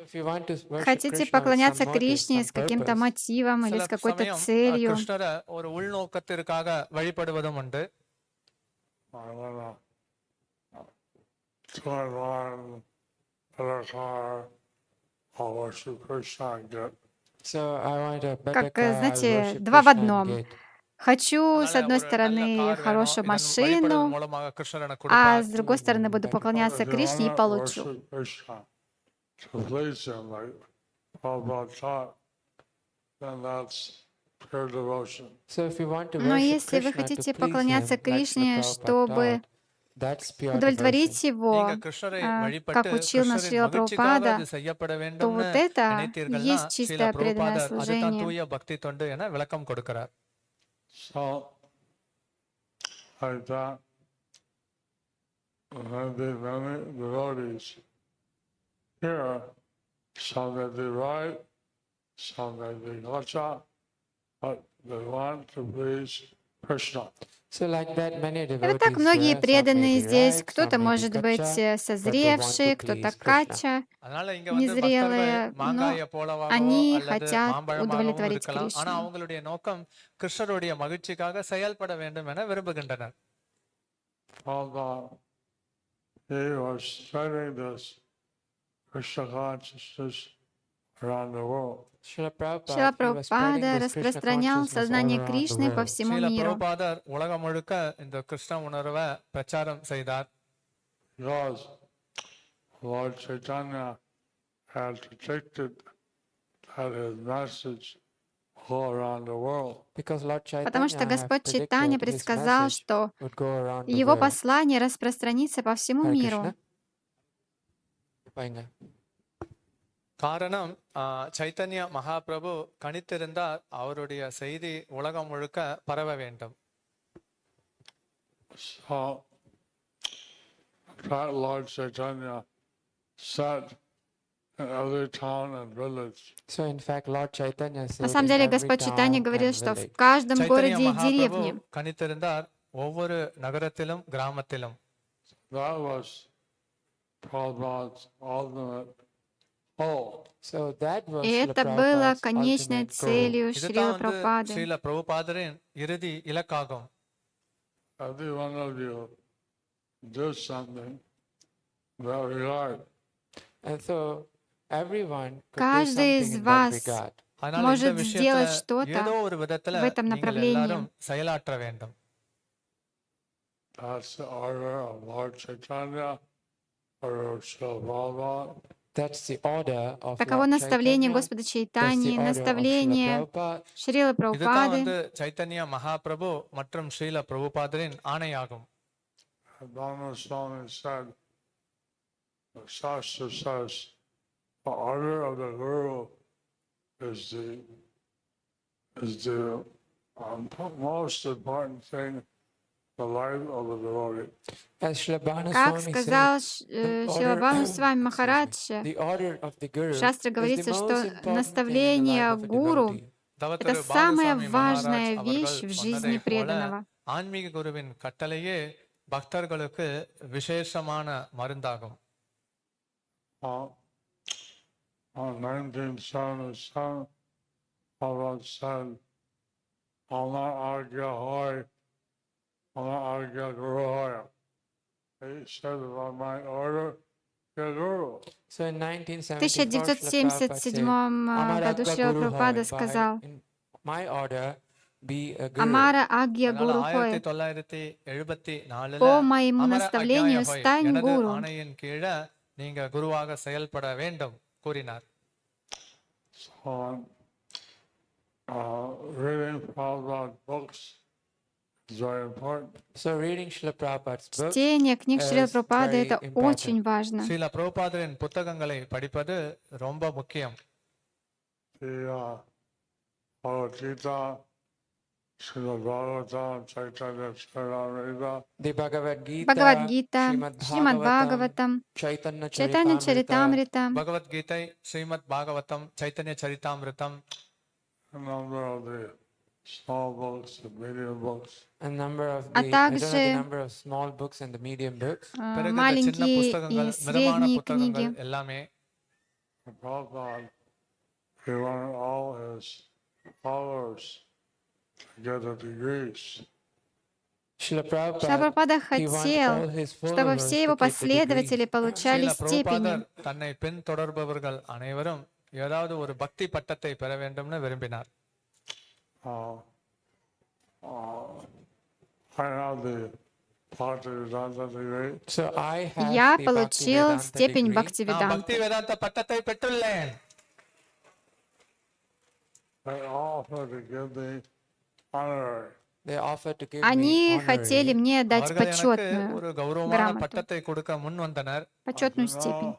if you want to worship хотите Krishna with поклоняться some motive, Кришне some с каким-то purpose, мотивом или சில с какой-то சமயம் целью, கிருஷ்ணரை ஒரு உள்நோக்கத்திற்காக வழிபடுவதும் உண்டு. I want to turn on the car, I'll worship Krishna and get. so I want a better как, car, I'll знаете, worship два в Krishna and одном. get. Хочу, с அதனால одной ஒரு நல்ல стороны, car வேணும், хорошую இதன் வழிபடுவதன் машину, மூலமாக கிருஷ்ணர் எனக்கு а கொடுப்பார். с другой стороны буду поклоняться If you Кришне и want to получу. worship Krishna to please him, like Prabhupada taught, then that's pure devotion. So if you want to Но worship если вы Krishna to хотите please поклоняться him, like Кришне, Srila Prabhupada чтобы taught, that's pure удовлетворить devotion. его, நீங்க கிருஷ்ணரை как வழிபட்டு учил нас கிருஷ்ணரின் Шрила மகிழ்ச்சிக்காக Прабхупада, அது செய்யப்பட то வேண்டும்னு вот это நினைத்தீர்கள்னா есть ஸ்ரீல чистое преданное பிரபுபாதர் அதுதான் служение. தூய பக்தி தொண்டு என விளக்கம் கொடுக்கிறார். So, like that, there be many devotees here, some may be right, some may be gacha, but they want to please Krishna. So like that, many И вот devotees так многие here, some may преданные be здесь, ripe, кто-то some may be может быть kacha, but they want созревшие, to кто-то please Krishna. кача, அதனால இங்க வந்து பக்தர்கள் незрелые, но மாங்காயை போலவாகவோ они அல்லது хотят மாம்பழமாகவும் удовлетворить இருக்கலாம். ஆனா Кришну. அவங்களுடைய நோக்கம் கிருஷ்ணருடைய மகிழ்ச்சிக்காக செயல்பட வேண்டும் என விரும்புகின்றனர். Although he was spreading this Krishna consciousness around the world. Srila Шрила Prabhupada, he was spreading Прабхупада this Krishna распространял consciousness all сознание around the Кришны по world. всему Srila миру. பிரபுபாதர் உலகம் முழுக்க இந்த கிருஷ்ண உணர்வை பிரச்சாரம் செய்தார். Because Lord Chaitanya had predicted that his message would go around the world. Because Lord Потому что Chaitanya had Господь Чайтанья predicted his предсказал, message что would go around the его world. послание распространится по всему Hare миру. Krishna. Painga. காரணம் சைத்தன்ய மகாபிரபு கணித்திருந்தார் அவருடைய செய்தி உலகம் முழுக்க பரவ வேண்டும். So that Lord Chaitanya said in every town and village. So in fact, Lord Chaitanya На said самом in деле every Господь Чайтанья town говорил, and что в village. каждом Chaitanya городе и Mahaprabhu деревне. கணித்திருந்தார் ஒவ்வொரு நகரத்திலும் கிராமத்திலும். That was Prabhupada's ultimate goal. So that was И Srila это было Prabhupada's конечной ultimate goal. целью இதுதான் Шрилы வந்து Прабхупады. ஸ்ரீல பிரபுபாதரின் இறுதி இலக்காகும். Every one of you do something that regard. And so everyone could do Каждый something из in that вас regard. அதனால இந்த может விஷயத்துல сделать что-то ஏதோ ஒரு விதத்துல в этом நீங்கள் направлении. எல்லாரும் செயலாற்ற வேண்டும். That's the order of Lord Chaitanya or Srila Prabhupada. That's the order of Таково Lord наставление Chaitanya. Господа That's Чайтаньи, the order of Srila наставление Prabhupada. Шрилы இதுதான் Прабхупады. வந்து சைத்தன்ய மகாபிரபு மற்றும் Srila பிரபுபாதரின் ஆணையாகும். Bhagavad Swami said, the Shastra says, the order of the Guru is the most important thing in the life of the devotee. As Srila Как Swami сказал said, Шрила Свами Махарадж, the order of the Guru в шастре is the говорится, most что important thing in the наставление life of a гуру devotee. — это தவத்திரு самая பாலசாமி важная மகாராஜ் вещь அவர்கள் в சொன்னதை жизни போல преданного. ஆன்மீக குருவின் கட்டளையே பக்தர்களுக்கு விசேஷமான மருந்தாகும். On 1977, Prabhupada said, Alna Agya Hoy, Alna Agya Guru Hoy. He said, by my order, get Guru. So in 1974, В 1977 году Шрила Прабхупада сказал: my order be a guru. Амара Агья அதனால Гуру Хой, 1974 по моему அமர наставлению அக்ஞாய ஹோய், стань எனது гуру. ஆணையின் கீழே நீங்க குருவாக செயல்பட வேண்டும் கூறினார். So reading Prabhupada's books is very important. So reading Srila Prabhupada's books Чтение книг Шрилы is Прабхупады — very это important. очень важно. Srila பிரபுபாதரின் புத்தகங்களை படிப்பது ரொம்ப முக்கியம். The Bhagavad Gita, Srimad Bhagavatam, Chaitanya Charitamrita, The Bhagavad-gīta, Бхагавад-гīta, Srimad Шримад Bhagavatam, Бхагаватам, Chaitanya Чайтанья Charitamrita, Чаритамрита, Bhagavad Gita, Srimad Bhagavatam, Chaitanya சரிதாமிருதம், a number of the small books, the medium books. a number of А the, I don't know также the number of small books and the medium books. பிறகு இந்த சின்ன маленькие и புஸ்தகங்கள், மிதமான средние புத்தகங்கள் книги. எல்லாமே. And Prabhupada, he wanted all his followers to get the degrees. Srila Шрила Prabhupada, Прабхупада he wanted хотел, all his чтобы followers все to его get the degree. последователи получали Srila степени. பிரபுபாதர் தன்னை பின்தொடர்பவர்கள் அனைவரும் ஏதாவது ஒரு பக்தி பட்டத்தை பெற வேண்டும்னு விரும்பினார். I have the Bhaktivedanta degree. So I have Я the получил Bhaktivedanta степень degree. நான் Бхактивиданты. பக்தி வேதாந்த பட்டத்தை பெற்றுள்ளேன். They offer to give me honorary. They offered to give Они me хотели honorary. мне дать அவர்கள் எனக்கு почетную ஒரு கௌரவமான грамоту, பட்டத்தை கொடுக்க முன் வந்தனர். почетную No, степень.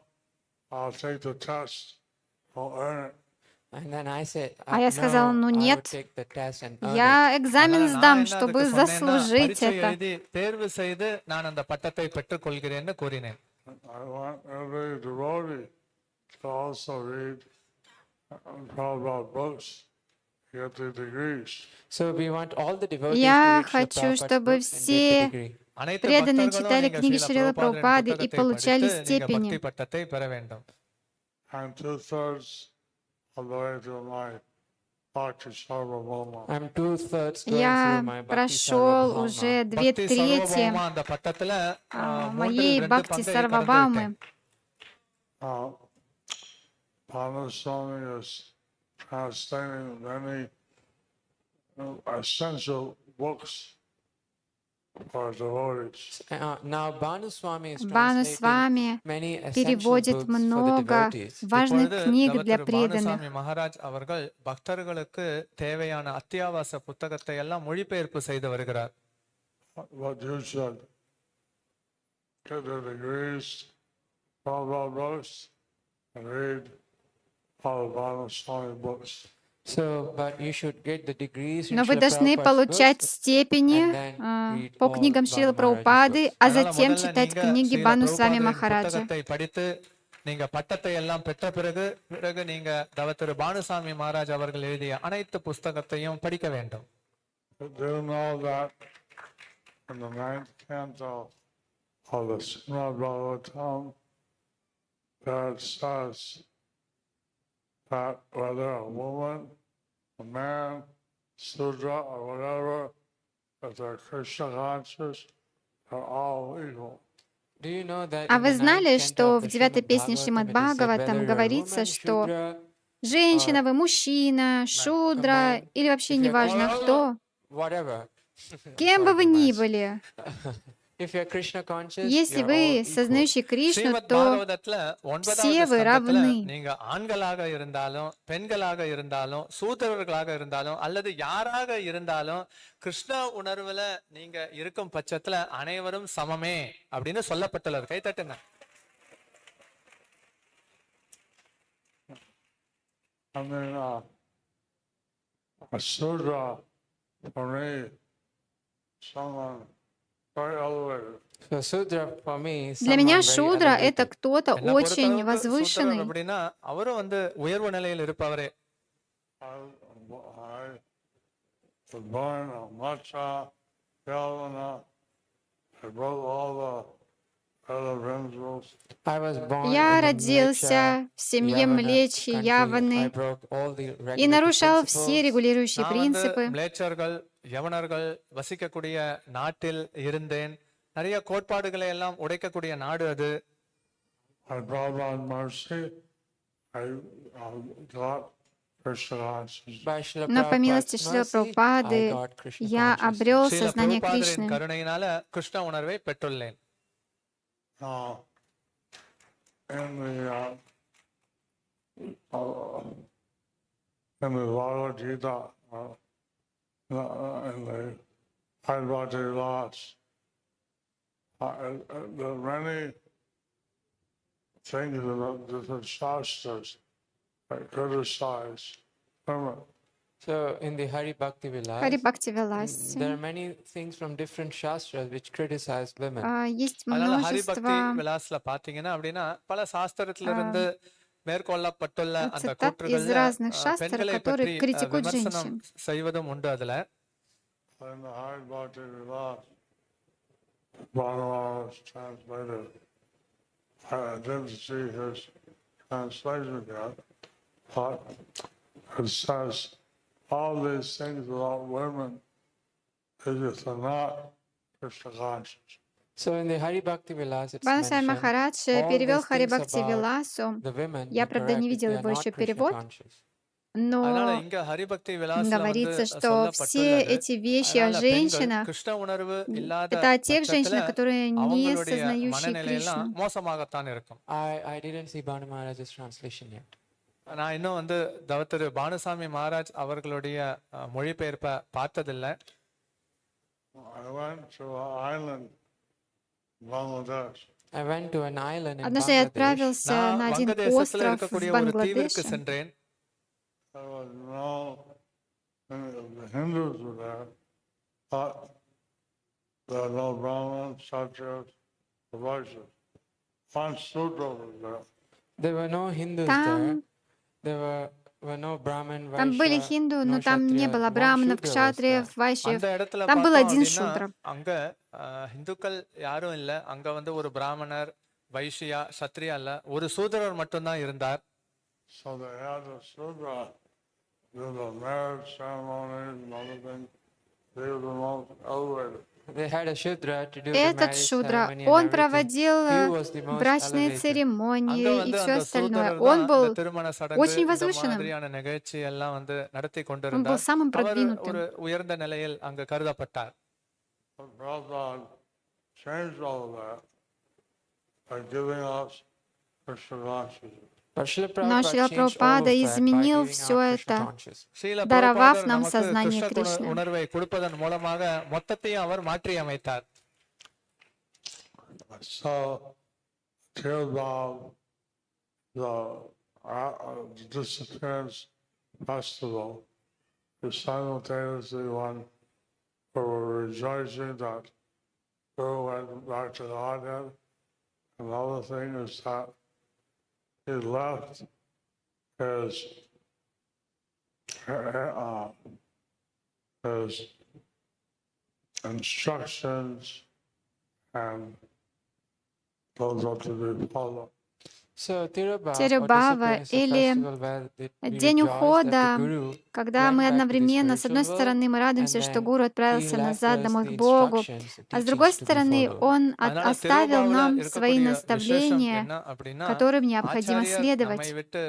I'll take the test. I'll earn it. And then I said, А я сказала, ну I would нет, take the test and earn it. я экзамен அதனால நான் сдам, என்ன чтобы அதுக்கு சொன்னேன்னா, заслужить பரீட்சை это. எழுதி தேர்வு செய்து நான் அந்த பட்டத்தை பெற்றுக் கொள்கிறேன்னு கூறினேன். I want every devotee to also read Prabhupada books, get the degrees. So we want all the devotees Я to read Srila хочу, Prabhupada's чтобы books and get the все degree. அனைத்து преданные பக்தர்களும் читали நீங்க книги ஸ்ரீல Шрилы பிரபுபாதரின் Прабхупады и புத்தகத்தை получали படித்து நீங்க степени. பக்தி பட்டத்தை பெற வேண்டும். I'm 2/3 of the way to my Bhakti Sarvabhauma. I'm 2/3 going Я through my Bhakti прошел Sarvabhauma. уже பக்தி 2/3 சர்வபௌமா அந்த பட்டத்துல моей மூன்றில் 2 Бхакти பங்கை கடந்து Сарвабхаумы. விட்டேன். Swami is translating many essential books for devotees. Now Bhanu Swami is Бхану translating Свами many essential переводит books for the много devotees. важных இப்பொழுது книг для தவத்திரு преданных. பானுசாமி மகாராஜ் அவர்கள் பக்தர்களுக்கு தேவையான அத்தியாவசிய புத்தகத்தை எல்லாம் மொழிபெயர்ப்பு செய்து வருகிறார். What you should get the degrees, Prabhupada books, and read all the Swami books. So, but you should get the degrees in Но вы Srila должны Prabhupada's получать books степени and then read по all книгам Шрилы Bhanu Maharaj's Прабхупады, books. а அதனால затем முதல்ல читать நீங்க книги ஸ்ரீல Бану Свами பிரபுபாதரின் Махараджа. புத்தகத்தை படித்து நீங்க பட்டத்தை எல்லாம் பெற்ற பிறகு பிறகு நீங்க திரு பானுசாமி மகாராஜ் அவர்கள் எழுதிய அனைத்து புஸ்தகத்தையும் படிக்க வேண்டும். Do you know that in the 9th canto of the Srimad Bhagavatam, that says that whether a woman, a man, Sudra, or whatever, if they're Krishna conscious, they're all equal. Do you know that А in вы the знали, ninth canto что of в the 9-й Srimad песне Bhagavatam Шримад it is said Бхагаватам whether you're a говорится, woman, что Shudra, женщина вы, мужчина, a шудра man, или вообще if you're неважно Krishna, кто, whatever. кем бы Sorry вы too ни much. были, If you're Krishna conscious, если you're all вы equal. сознающий Кришну, Srimad то பாகவதத்துல 9வது все вы ஸ்கந்தத்துல равны. நீங்க ஆண்களாக இருந்தாலும் பெண்களாக இருந்தாலும் சூத்திரர்களாக இருந்தாலும் அல்லது யாராக இருந்தாலும் கிருஷ்ண உணர்வுல நீங்க இருக்கும் பட்சத்துல அனைவரும் சமமே அப்படின்னு சொல்லப்பட்டுள்ளது. கை தட்டுங்க. I mean, a Sudra, for me, someone very elevated. So Sudra for me is Для меня someone very шудра — это elevated. кто-то என்னை очень பொறுத்தளவுக்கு சூத்திரர் возвышенный. அப்படின்னா அவரும் உயர்வு நிலையில் இருப்பவரே. I was born on Matcha, Yavana. I broke all the other principles. I was born Я in the родился Mlecha, в семье Yavana Млечи, country. I Яваны broke all the и regulative нарушал все principles. регулирующие நான் принципы. மிலேச்சர்கள் யவனர்கள் வசிக்கக்கூடிய நாட்டில் இருந்தேன். நிறைய கோட்பாடுகளை எல்லாம் உடைக்கக்கூடிய நாடு அது. I brought on mercy. I got Krishna consciousness. By Srila Но по милости Prabhupada's Шрилы mercy, Прабхупады I got Krishna я consciousness. обрел Srila сознание பிரபுபாதரின் Кришны. கருணையினால கிருஷ்ண உணர்வை பெற்றுள்ளேன். Now, in the Bhagavad Gita, in the Advaita Vilas, there are many things that the Shastras that criticize women. So in the Hari Bhakti Vilas, Хари Бхакти Виласе there are many things from different shastras which criticize women. есть அதனால ஹரிபக்தி множество விலாஸ்ல பாத்தீங்கன்னா அப்படின்னா பல சாஸ்திரத்துல இருந்து மேற்கொள்ளப்பட்டுள்ள அந்த цитат из கூற்றுகள்ல разных шастр, பெண்களை பற்றி которые критикуют விமர்சனம் женщин. செய்வதும் உண்டு. அதுல In the High Bhakti Vilas, Bhagavan was translated. I didn't see his translation yet, but it says all these things about women is if they're not Krishna conscious. So in the Hari Bhakti Vilas, it's Бану Свами mentioned Махарадж all перевел these Хари things Бхакти about Виласу. the women Я, who правда, не correct if видела they are его not еще Krishna перевод, conscious. அதனால но இங்க ஹரிபக்தி விலாஸ்ல говорится, что все சொல்லப்பட்டுள்ளது. эти вещи о அதனால பெண்கள் женщинах கிருஷ்ண உணர்வு இல்லாத это о тех பட்சத்துல женщинах, которые не அவங்களுடைய сознающие மனநிலையெல்லாம் Кришну. மோசமாகத்தான் இருக்கும். I didn't see Bhanu Maharaj's translation yet. நான் இன்னும் திரு பானுசாமி மகாராஜ் அவர்களுடைய மொழிபெயர்ப்பை பார்த்ததில்லை. I went to an island in Bangladesh. I went to an island in Однажды я Bangladesh. отправился நான் на один வங்கதேசத்துல остров в இருக்கக்கூடிய ஒரு தீவிற்கு Бангладеше. சென்றேன். There was no, the Hindus were there, but there were no Brahmins, Kshatriyas, or Vaishyas. One Sudra was there. There were no Hindus there. Там, There were no Brahmin, там были Vaishya, хинду, no но там не Kshatriya. было One браманов, Shudra was кшатриев, there. вайшьев. அந்த இடத்துல Там был பார்த்தோம் один அப்படின்னா шудра. அங்க இந்துக்கள் யாரும் இல்ல. அங்க ஒரு பிராமணர், வைஷ்யா, சத்ரியா இல்ல, ஒரு சூதரர் மட்டும்தான் இருந்தார். So they had a Sudra do the marriage ceremonies and other things. They were the most elevated. They had a Shudra to do the Этот marriage шудра, ceremony and он everything. проводил He was the most брачные elevated. церемонии அங்க и все அந்த остальное. சூதரர் Он தான் был இந்த திருமண சடங்கு очень இந்த возвышенным. மாதிரியான நிகழ்ச்சி எல்லாம் நடத்தி Он был கொண்டிருந்தார். самым அவர் продвинутым. ஒரு உயர்ந்த நிலையில் அங்க கருதப்பட்டார். But Prabhupada changed all of that by giving us Krishna consciousness. But Srila Но Prabhupada Шрила changed all of Прабхупада that by изменил giving все out это, Krishna consciousness. Srila даровав பிரபுபாதர் нам நமக்கு сознание கிருஷ்ண Кришны. உணர்வை கொடுப்பதன் மூலமாக மொத்தத்தையும் அவர் மாற்றி அமைத்தார். So, till the the disappearance festival is simultaneously one where we're rejoicing that Guru went back to Godhead. Another thing is that he left his instructions and those are to be followed. So Tirubhava Тирубхава или День Ухода, когда мы одновременно, с одной стороны, мы радуемся, что Гуру отправился назад домой к Богу, а с другой стороны, он оставил нам свои наставления, которым необходимо நம்மை следовать. விட்டு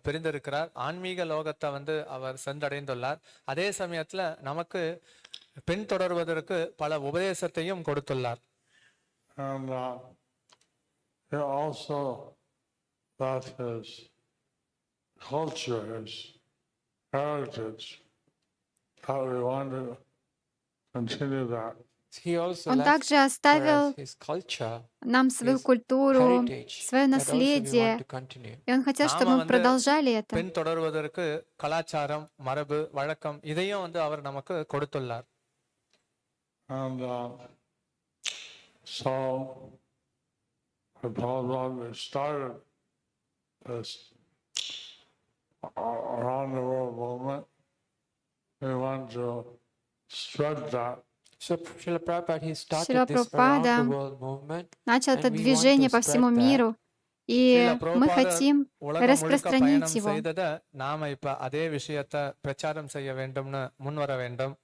பிரிந்திருக்கிறார். ஆன்மீக லோகத்தை அவர் சென்றடைந்துள்ளார். அதே சமயத்துல நமக்கு பின்தொடர்வதற்கு பல உபதேசத்தையும் கொடுத்துள்ளார். And he also left his culture, his heritage, that we want to continue that. he also Он left также for оставил us his culture, нам свою культуру, heritage, свое that also we want наследие, to continue. и он хотел, чтобы мы продолжали это. பின்தொடர்வதற்கு கலாச்சாரம், மரபு, வழக்கம் இதையும் அவர் நமக்கு கொடுத்துள்ளார். And so Prabhupada started this around the world movement. We want to spread that. So Srila Prabhupada, he started Шрила this around Прабхупада the world movement, начал and это we want движение to по всему spread that. миру, и мы хотим உலகம் முழுக்க распространить பயணம் его. செய்தத நாம இப்ப அதே விஷயத்தை பிரச்சாரம் செய்ய வேண்டும்னு முன்வர வேண்டும்.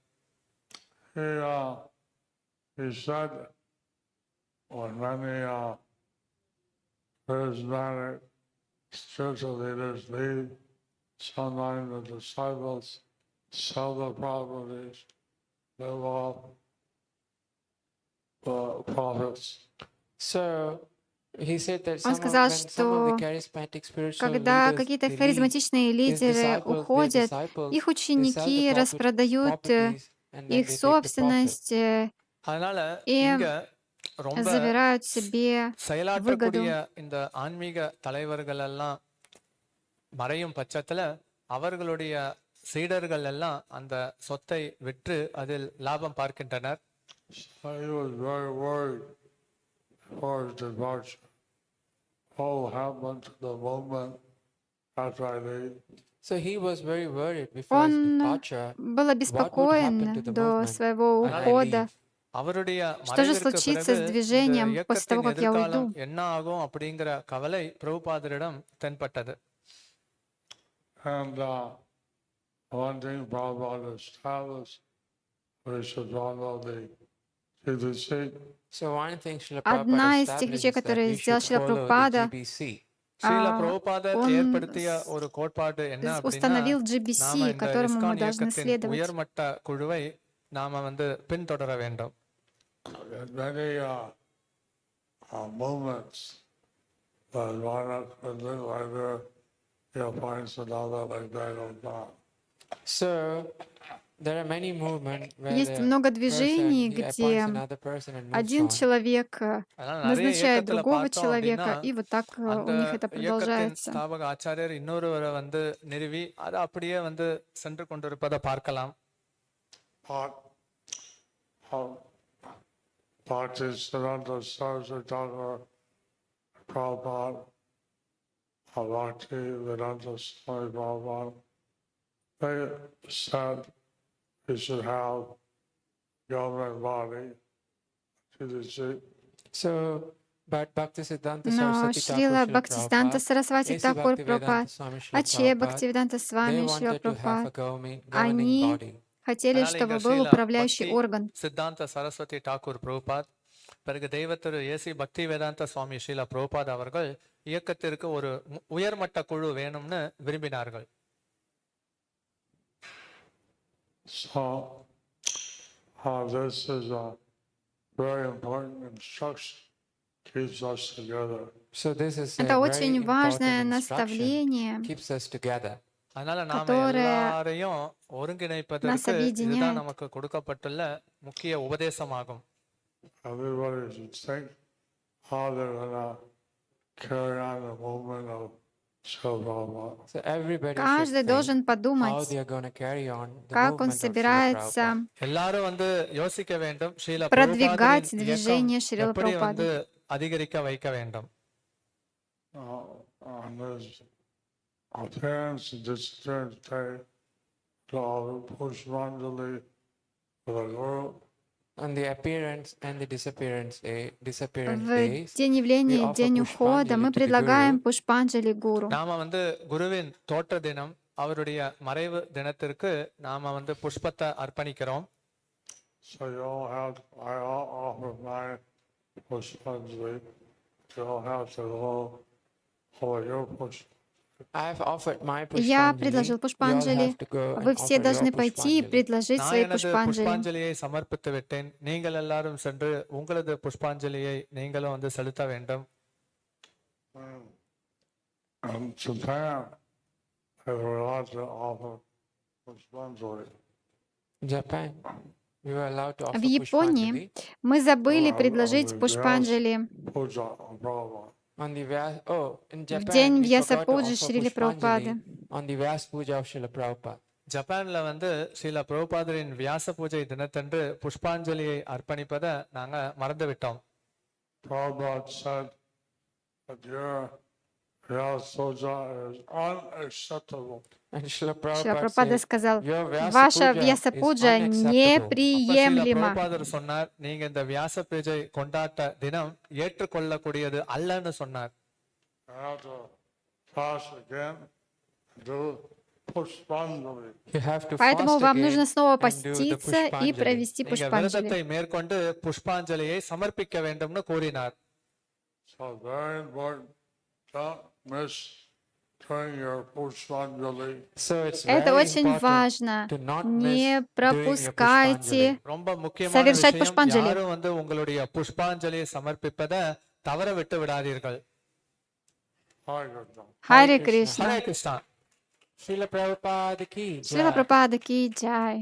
He said when many charismatic spiritual leaders leave, sometimes the disciples sell their properties, live off the profits. So he said that Он сказал, some of the что charismatic spiritual когда leaders, какие-то they leave, харизматичные his лидеры disciples, their уходят, disciples, их they sell ученики the распродают properties, and then их they take the profit. собственность அதனால и இங்க ரொம்ப забирают себе выгоду. செயலாற்றக்கூடிய இந்த ஆன்மீக தலைவர்கள் எல்லாம் மறையும் பட்சத்துல அவர்களுடைய சீடர்கள் எல்லாம் அந்த சொத்தை விற்று அதில் லாபம் பார்க்கின்றனர். So he was very worried for his departure. What will happen to the movement after I leave? So he was very worried before his Он departure. был обеспокоен до своего ухода. அவருடைய Что же மறைவிற்கு случится பிறகு с இந்த движением после того, இயக்கத்தின் как я எதிர்காலம் уйду? என்ன ஆகும் அப்படிங்கிற கவலை பிரபுபாதரிடம் தென்பட்டது. And one thing Prabhupada established, we should follow the GBC. So one thing Srila Одна Prabhupada из тех вещей, established is that которые we сделал should Шрила follow the Прабхупада, GBC. Srila а, பிரபுபாதர் он ஏற்படுத்திய ஒரு கோட்பாடு என்ன அப்படின்னா установил நாம GBC, இந்த которому мы இஸ்கான் должны இயக்கத்தின் следовать. உயர்மட்ட குழுவை நாம பின்தொடர வேண்டும். Many movements that one like there finds another like that or not. So there are many movements where Есть the много person, движений, he appoints где another person and moves один on. человек அதனால நிறைய назначает இயக்கத்துல другого பார்த்தோம் человека, அப்படின்னா и вот так அந்த у них это இயக்கத்தின் продолжается. ஸ்தாபக ஆச்சாரியர் இன்னொருவரை நிறுவி அதை அப்படியே சென்று கொண்டிருப்பதை பார்க்கலாம். Bhaktisiddhanta Saraswati Prabhupada, Bhakti Vedanta Swami Prabhupada, they said we should have government body to the chief. So, but Bhaktisiddhanta Но Saraswati Шрила Thakur, Бхактисиданта Srila Сарасвати Prabhupada, Такур A.C. Прабхупад, Bhaktivedanta Swami Srila Аче Prabhupada, Бхактивиданта they Свами Шрила wanted to have a Прабхупад, governing они body. хотели, அதனால இங்க чтобы был ஸ்ரீல управляющий பக்தி орган. சித்தாந்த சரஸ்வதி டாக்கூர் பிரபுபாத், பிறகு தெய்வத்திரு AC பக்தி வேதாந்த சுவாமி ஸ்ரீல பிரபுபாத் அவர்கள் இயக்கத்திற்கு ஒரு உயர்மட்ட குழு வேணும்னு விரும்பினார்கள். So this is a very important instruction, keeps us together. So this is a Это very очень important важное instruction, наставление, keeps us together. அதனால நாம которое எல்லாரையும் нас ஒருங்கிணைப்பதற்கு இதுதான் объединяет. நமக்கு கொடுக்கப்பட்டுள்ள முக்கிய உபதேசமாகும். Everybody should think how they're going to carry on the movement of Srila Prabhupada. So everybody should Каждый think должен how подумать, they are going to carry on the как он movement of Srila Prabhupada. собирается எல்லாரும் வந்து யோசிக்க வேண்டும் ஸ்ரீல продвигать பிரபுபாதரின் இயக்கம் движение Шрилы எப்படி வந்து Прабхупады. அதிகரிக்க வைக்க வேண்டும். On his appearance and disappearance day, to all Pushpanjali for the Guru. On the appearance and the disappearance В days, день we явления и offer день ухода мы Pushpanjali to the предлагаем Guru. Пушпанджали Гуру. நாம வந்து குருவின் தோற்ற தினம் அவருடைய மறைவு தினத்திற்கு நாம வந்து புஷ்பத்தை அர்ப்பணிக்கிறோம். So you all have, I offer my Pushpanjali. You all have to go for your Pushpanjali. I have offered my Я Pushpanjali. предложил You all Пушпанджали. have to go and Вы все offer должны your пойти и Pushpanjali. предложить நான் свои எனது Пушпанджали. புஷ்பாஞ்சலியை சமர்ப்பித்து விட்டேன். நீங்கள் எல்லாரும் சென்று உங்களது புஷ்பாஞ்சலியை நீங்களும் வந்து செலுத்த வேண்டும். Japan, they were allowed to offer Pushpanjali. Japan, we were allowed to offer В Японии Pushpanjali мы забыли предложить Пушпанджали Puja Prabhupada. on the in в Japan. день We forgot to Вьясапуджи offer Шрилы Прабхупады. Pushpanjali on the Vyas Puja of Srila Prabhupada. ஜப்பான்ல வந்து ஸ்ரீல பிரபுபாதரின் வியாச பூஜை தினத்தன்று புஷ்பாஞ்சலியை அர்ப்பணிப்பதை நாங்க மறந்து விட்டோம். Prabhupada said that your Vyasa Puja is unacceptable. And Srila Шрила Prabhupada Прабхупада said, сказал, your ваша Vyasa Вьясапуджа Puja is unacceptable. அப்ப ஸ்ரீல неприемлема. பிரபுபாதர் சொன்னார், நீங்க இந்த வியாச பூஜை கொண்டாட்ட தினம் ஏற்றுக்கொள்ளக்கூடியது அல்லன்னு சொன்னார். You have to fast again and do Pushpanjali. You have to Поэтому fast вам again нужно снова and do the поститься и Pushpanjali. провести நீங்க Пушпанджали. விரதத்தை மேற்கொண்டு புஷ்பாஞ்சலியை சமர்ப்பிக்க வேண்டும்னு கூறினார். So very important. Don't miss doing your Pushpanjali. So it's Это very очень important важно. to not Не miss doing your пропускайте. Pushpanjali. ரொம்ப முக்கியமான Совершать விஷயம், புஷ்பாஞ்சலி. யாரும் வந்து உங்களுடைய புஷ்பாஞ்சலியை சமர்ப்பிப்பதை தவற விட்டு விடாதீர்கள். Hare Krishna. Харе Krishna. Кришна. Hare Krishna. Srila Prabhupada ki Шрила jai. Прабхупада ки джай.